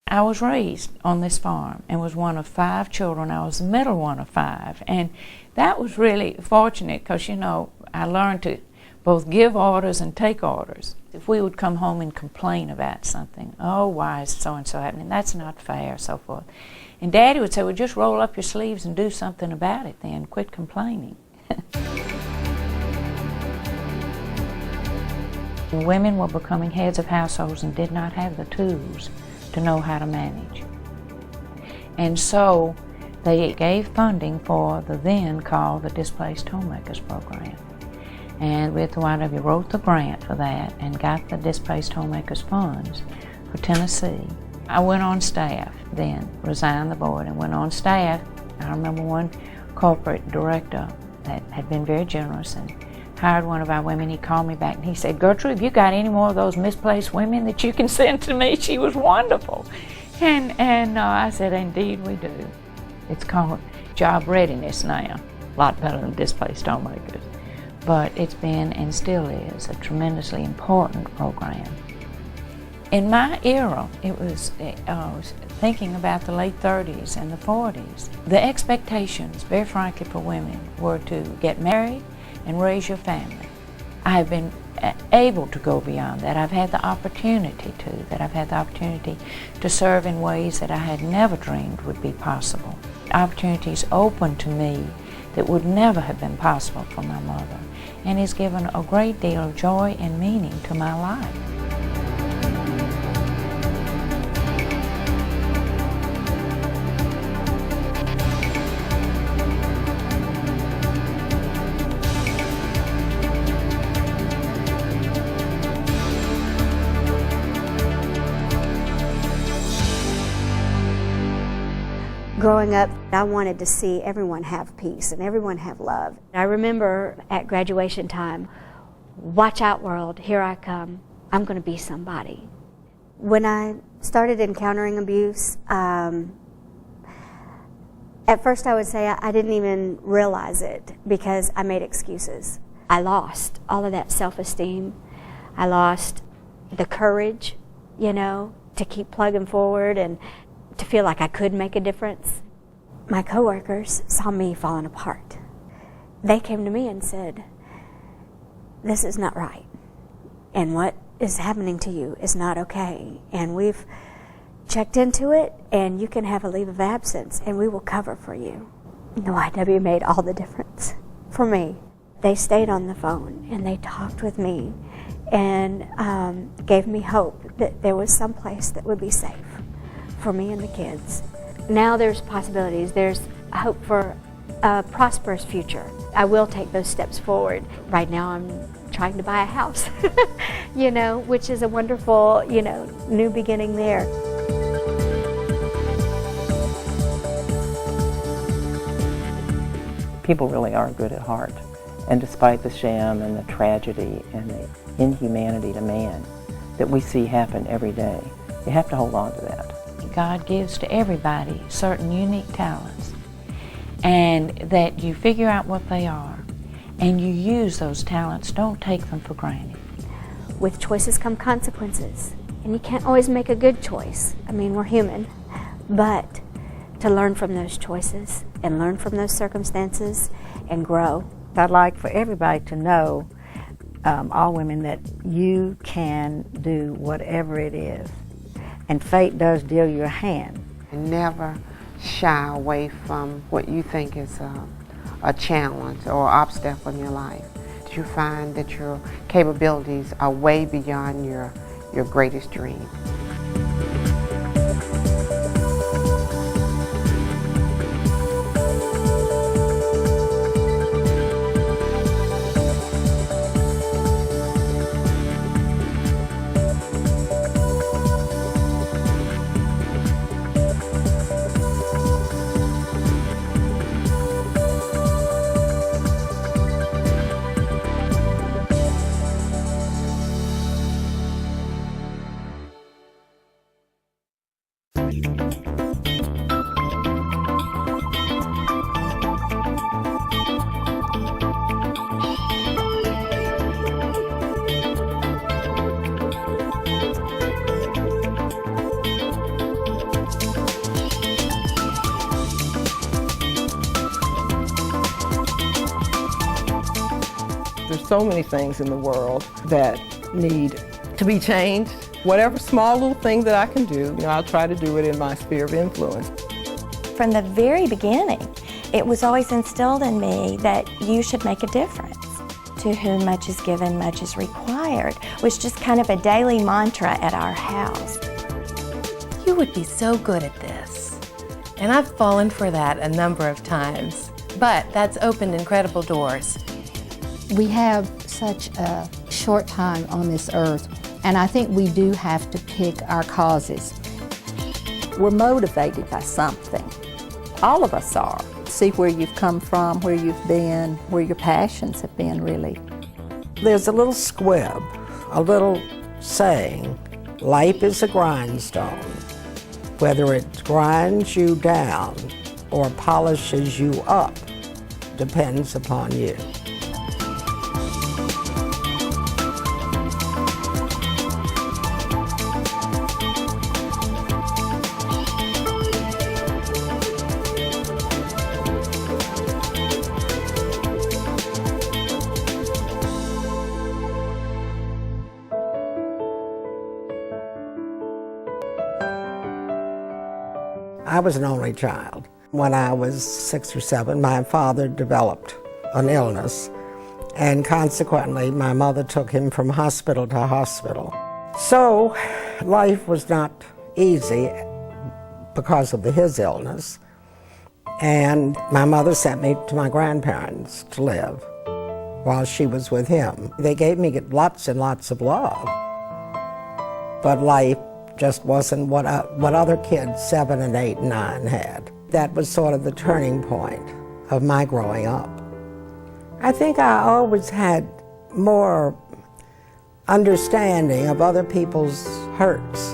Speaker 5: I was raised on this farm and was one of 5 children. I was the middle one of 5, and that was really fortunate because, you know, I learned to both give orders and take orders. If we would come home and complain about something, oh, why is so-and-so happening? That's not fair, so forth. And Daddy would say, well, just roll up your sleeves and do something about it then. Quit complaining. Women were becoming heads of households and did not have the tools to know how to manage. And so they gave funding for the then called the Displaced Homemakers Program. And we at the YW wrote the grant for that and got the Displaced Homemakers funds for Tennessee. I went on staff then, resigned the board and went on staff. I remember one corporate director that had been very generous and hired one of our women. He called me back and he said, Gertrude, have you got any more of those misplaced women that you can send to me? She was wonderful. And I said, indeed we do. It's called job readiness now. A lot better than Displaced Homemakers. But it's been and still is a tremendously important program. In my era, I was thinking about the late 30s and the 40s. The expectations, very frankly, for women were to get married and raise your family. I have been able to go beyond that. I've had the opportunity to serve in ways that I had never dreamed would be possible. Opportunities open to me that would never have been possible for my mother, and has given a great deal of joy and meaning to my life.
Speaker 2: Growing up, I wanted to see everyone have peace and everyone have love. I remember at graduation time, watch out world, here I come, I'm going to be somebody. When I started encountering abuse, At first I would say I didn't even realize it because I made excuses. I lost all of that self-esteem. I lost the courage, to keep plugging forward and to feel like I could make a difference. My coworkers saw me falling apart. They came to me and said, "This is not right. And what is happening to you is not okay. And we've checked into it, and you can have a leave of absence, and we will cover for you." The YW made all the difference for me. They stayed on the phone, and they talked with me, and gave me hope that there was some place that would be safe for me and the kids. Now there's possibilities. There's hope for a prosperous future. I will take those steps forward. Right now I'm trying to buy a house, which is a wonderful, new beginning there.
Speaker 25: People really are good at heart. And despite the sham and the tragedy and the inhumanity to man that we see happen every day, you have to hold on to that.
Speaker 5: God gives to everybody certain unique talents, and that you figure out what they are, and you use those talents. Don't take them for granted.
Speaker 2: With choices come consequences, and you can't always make a good choice. I mean, we're human, but to learn from those choices and learn from those circumstances and grow.
Speaker 11: I'd like for everybody to know, all women, that you can do whatever it is. And fate does deal you a hand.
Speaker 6: Never shy away from what you think is a challenge or obstacle in your life. You find that your capabilities are way beyond your greatest dream.
Speaker 7: There's so many things in the world that need to be changed. Whatever small little thing that I can do, I'll try to do it in my sphere of influence.
Speaker 8: From the very beginning, it was always instilled in me that you should make a difference. To whom much is given, much is required, was just kind of a daily mantra at our house.
Speaker 9: You would be so good at this. And I've fallen for that a number of times. But that's opened incredible doors.
Speaker 10: We have such a short time on this earth, and I think we do have to pick our causes.
Speaker 16: We're motivated by something. All of us are. See where you've come from, where you've been, where your passions have been, really.
Speaker 26: There's a little squib, a little saying, life is a grindstone. Whether it grinds you down or polishes you up depends upon you. I was an only child. When I was 6 or 7, my father developed an illness, and consequently my mother took him from hospital to hospital. So life was not easy because of his illness, and my mother sent me to my grandparents to live while she was with him. They gave me lots and lots of love, but life just wasn't what other kids 7 and 8 and 9 had. That was sort of the turning point of my growing up. I think I always had more understanding of other people's hurts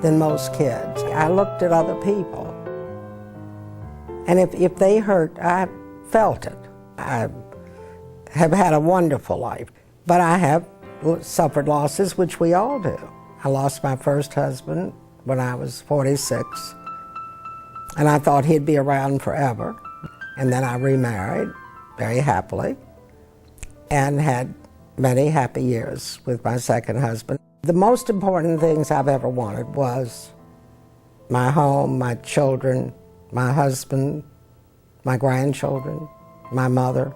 Speaker 26: than most kids. I looked at other people And if they hurt, I felt it. I have had a wonderful life, but I have suffered losses, which we all do. I lost my first husband when I was 46, and I thought he'd be around forever. And then I remarried very happily and had many happy years with my second husband. The most important things I've ever wanted was my home, my children, my husband, my grandchildren, my mother,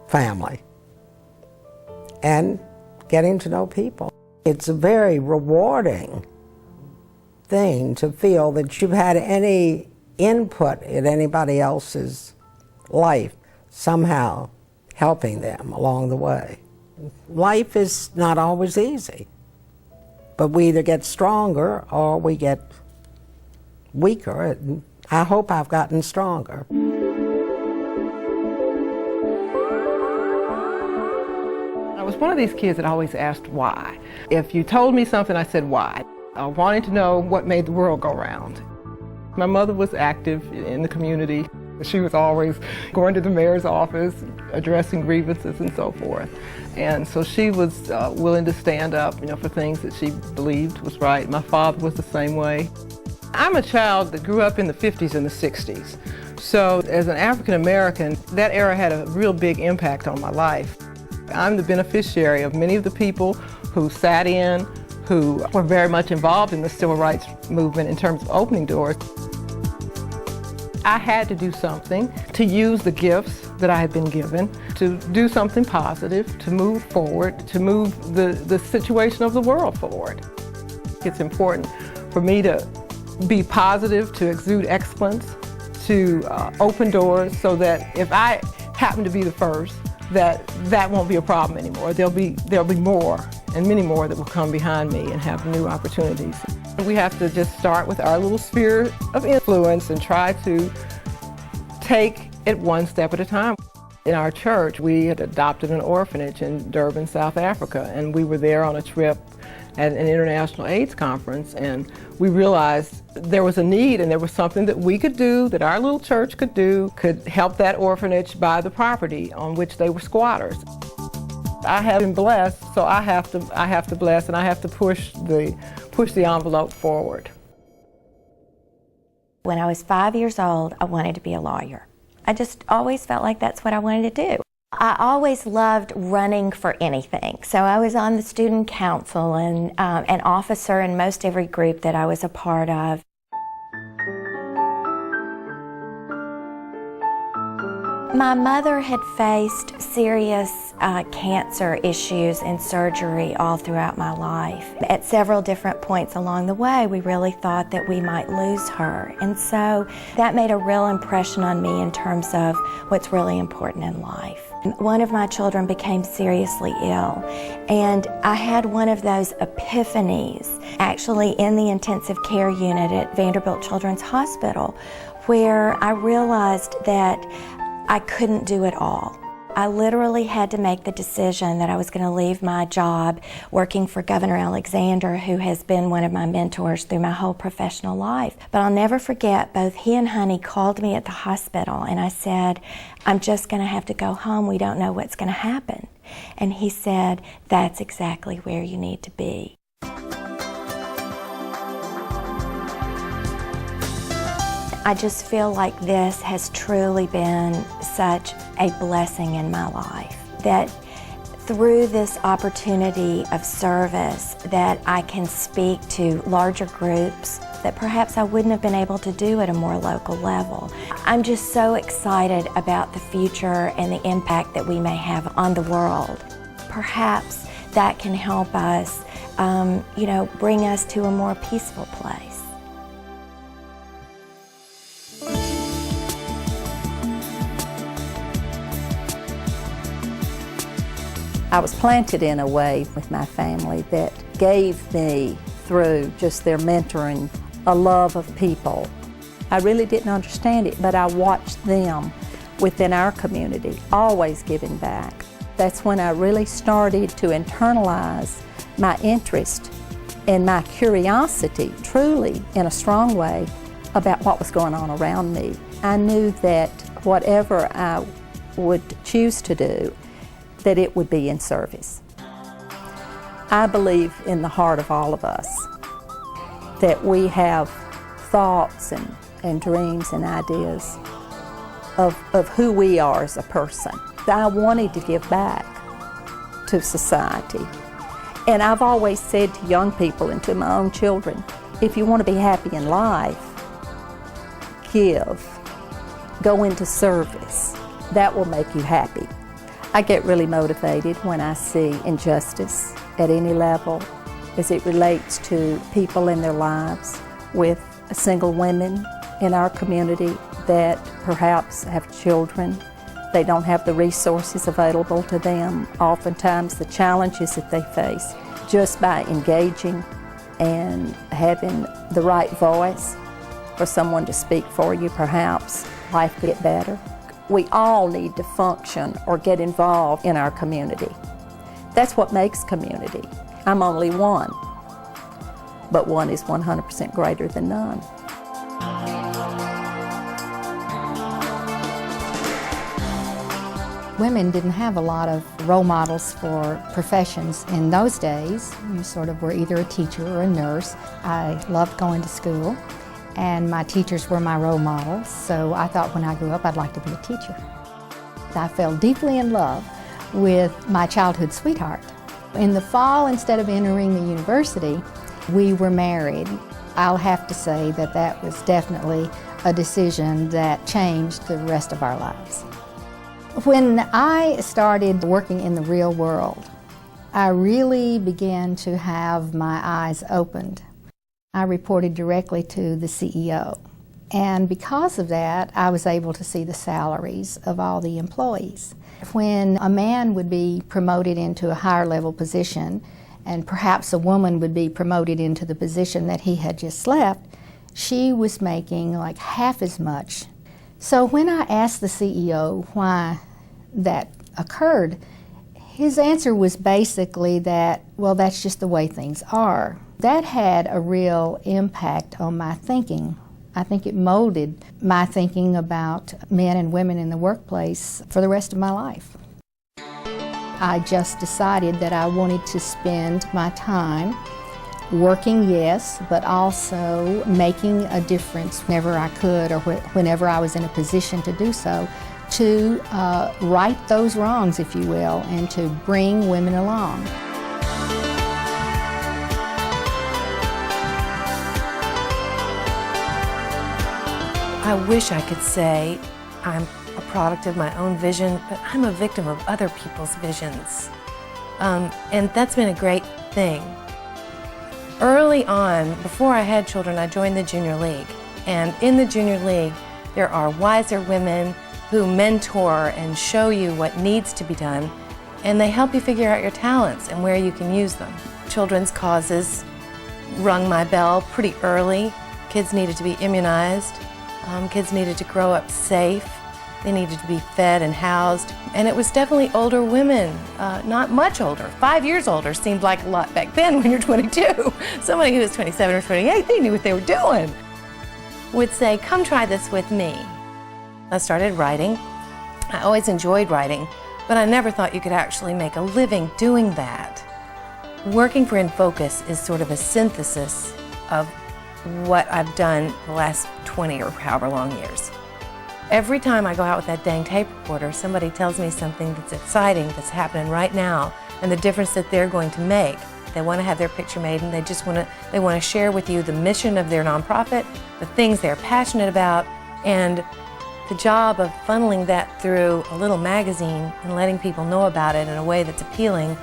Speaker 26: family, and getting to know people. It's a very rewarding thing to feel that you've had any input in anybody else's life, somehow helping them along the way. Life is not always easy, but we either get stronger or we get weaker. I hope I've gotten stronger.
Speaker 7: I was one of these kids that always asked why. If you told me something, I said why. I wanted to know what made the world go round. My mother was active in the community. She was always going to the mayor's office, addressing grievances and so forth. And so she was willing to stand up, for things that she believed was right. My father was the same way. I'm a child that grew up in the 50s and the 60s. So as an African American, that era had a real big impact on my life. I'm the beneficiary of many of the people who sat in, who were very much involved in the civil rights movement in terms of opening doors. I had to do something to use the gifts that I had been given, to do something positive, to move forward, to move the situation of the world forward. It's important for me to be positive, to exude excellence, to open doors so that if I happen to be the first, that won't be a problem anymore. There'll be more and many more that will come behind me and have new opportunities. We have to just start with our little sphere of influence and try to take it one step at a time. In our church, we had adopted an orphanage in Durban, South Africa, and we were there on a trip at an international AIDS conference, and we realized there was a need and there was something that we could do, that our little church could do, could help that orphanage buy the property on which they were squatters. I have been blessed, so I have to bless, and I have to push the envelope forward.
Speaker 8: When I was 5 years old, I wanted to be a lawyer. I just always felt like that's what I wanted to do. I always loved running for anything. So I was on the student council and an officer in most every group that I was a part of. My mother had faced serious cancer issues and surgery all throughout my life. At several different points along the way, we really thought that we might lose her. And so that made a real impression on me in terms of what's really important in life. One of my children became seriously ill, and I had one of those epiphanies, actually in the intensive care unit at Vanderbilt Children's Hospital, where I realized that I couldn't do it all. I literally had to make the decision that I was going to leave my job working for Governor Alexander, who has been one of my mentors through my whole professional life. But I'll never forget, both he and Honey called me at the hospital, and I said, I'm just going to have to go home. We don't know what's going to happen. And he said, that's exactly where you need to be. I just feel like this has truly been such a blessing in my life, that through this opportunity of service that I can speak to larger groups that perhaps I wouldn't have been able to do at a more local level. I'm just so excited about the future and the impact that we may have on the world. Perhaps that can help us, bring us to a more peaceful place.
Speaker 16: I was planted in a way with my family that gave me, through just their mentoring, a love of people. I really didn't understand it, but I watched them within our community, always giving back. That's when I really started to internalize my interest and my curiosity, truly, in a strong way, about what was going on around me. I knew that whatever I would choose to do, that it would be in service. I believe in the heart of all of us that we have thoughts and dreams and ideas of who we are as a person. I wanted to give back to society. And I've always said to young people and to my own children, if you want to be happy in life, give, go into service. That will make you happy. I get really motivated when I see injustice at any level as it relates to people in their lives, with single women in our community that perhaps have children. They don't have the resources available to them. Oftentimes the challenges that they face, just by engaging and having the right voice for someone to speak for you, perhaps life could get better. We all need to function or get involved in our community. That's what makes community. I'm only one, but one is 100% greater than none.
Speaker 10: Women didn't have a lot of role models for professions in those days. You sort of were either a teacher or a nurse. I loved going to school, and my teachers were my role models, so I thought when I grew up I'd like to be a teacher. I fell deeply in love with my childhood sweetheart. In the fall, instead of entering the university, we were married. I'll have to say that that was definitely a decision that changed the rest of our lives. When I started working in the real world, I really began to have my eyes opened. I reported directly to the CEO, and because of that, I was able to see the salaries of all the employees. When a man would be promoted into a higher level position, and perhaps a woman would be promoted into the position that he had just left, she was making like half as much. So when I asked the CEO why that occurred, his answer was basically that, well, that's just the way things are. That had a real impact on my thinking. I think it molded my thinking about men and women in the workplace for the rest of my life. I just decided that I wanted to spend my time working, yes, but also making a difference whenever I could or whenever I was in a position to do so, to right those wrongs, if you will, and to bring women along.
Speaker 9: I wish I could say I'm a product of my own vision, but I'm a victim of other people's visions. And that's been a great thing. Early on, before I had children, I joined the Junior League. And in the Junior League, there are wiser women who mentor and show you what needs to be done, and they help you figure out your talents and where you can use them. Children's causes rung my bell pretty early. Kids needed to be immunized. Kids needed to grow up safe. They needed to be fed and housed. And it was definitely older women, not much older. 5 years older seemed like a lot back then when you're 22. Somebody who was 27 or 28, they knew what they were doing. Would say, come try this with me. I started writing. I always enjoyed writing, but I never thought you could actually make a living doing that. Working for In Focus is sort of a synthesis of what I've done the last 20 or however long years. Every time I go out with that dang tape recorder, somebody tells me something that's exciting that's happening right now and the difference that they're going to make. They want to have their picture made, and they want to share with you the mission of their nonprofit, the things they're passionate about, and the job of funneling that through a little magazine and letting people know about it in a way that's appealing.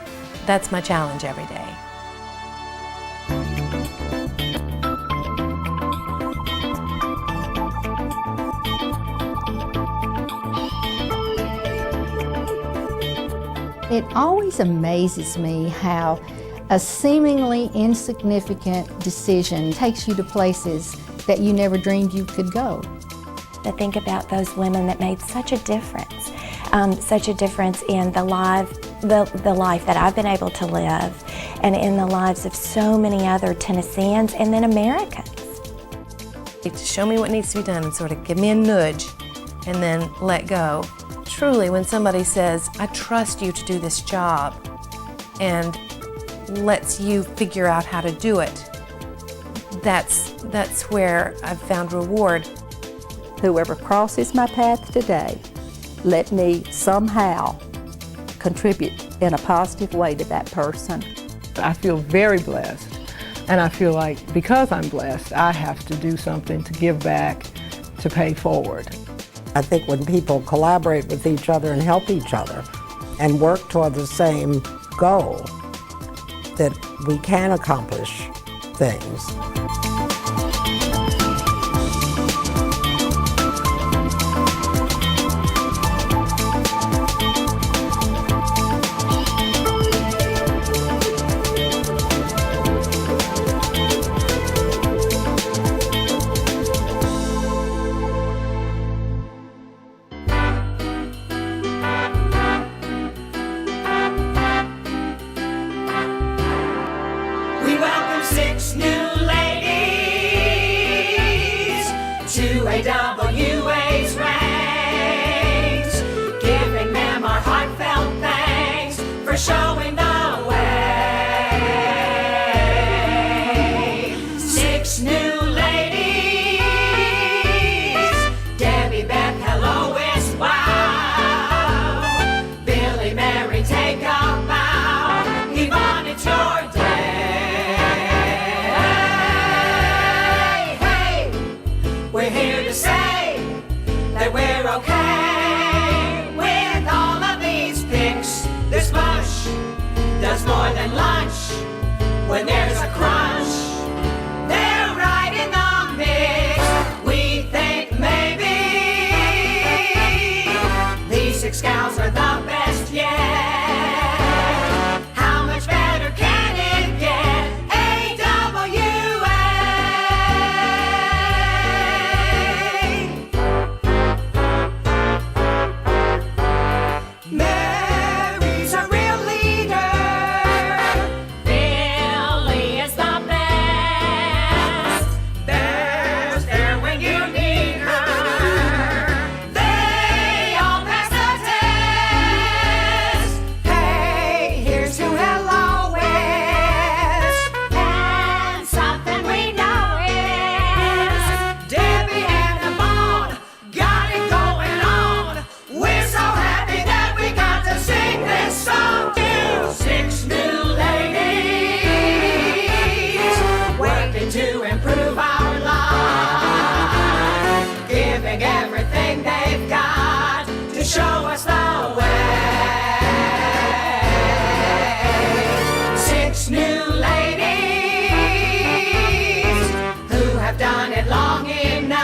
Speaker 9: That's my challenge every day.
Speaker 10: It always amazes me how a seemingly insignificant decision takes you to places that you never dreamed you could go.
Speaker 8: To think about those women that made such a difference in the life that I've been able to live, and in the lives of so many other Tennesseans and then Americans.
Speaker 9: to show me what needs to be done and sort of give me a nudge and then let go. Truly, when somebody says, I trust you to do this job, and lets you figure out how to do it, that's where I've found reward.
Speaker 16: Whoever crosses my path today, let me somehow contribute in a positive way to that person.
Speaker 7: I feel very blessed, and I feel like because I'm blessed, I have to do something to give back, to pay forward.
Speaker 26: I think when people collaborate with each other and help each other and work toward the same goal, that we can accomplish things.
Speaker 13: We welcome 6 new ladies to AWA's ranks, giving them our heartfelt thanks for showing the way. 6 new ladies, Debbie, Beth, Lois, wow, Billy, Mary, take a bow, Yvonne, it's your day. We're here to say that we're okay with all of these picks. This mush does more than lunch. When there's a crunch, they're right in the mix. We think maybe these 6 gals are the best yet. How much better can it get? AWA! Mary's a real leader. Billy is the best. There's there when you need her. They all pass the test. Hey, here's who hello is. And something we know is Debbie and Yvonne got it going on. We're so happy that we got to sing this song to 6 new ladies, working to improve our lives, giving everything they've got to show us the way. 6 new ladies who have done it long enough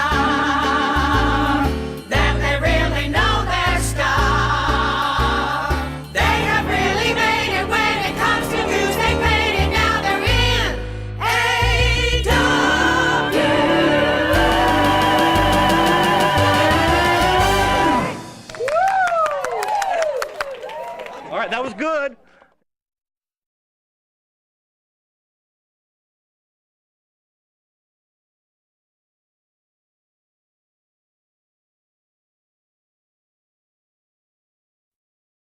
Speaker 13: that they really know their stuff. They have really made it when it comes to music, made it, now they're in AWA.
Speaker 14: All right, that was good.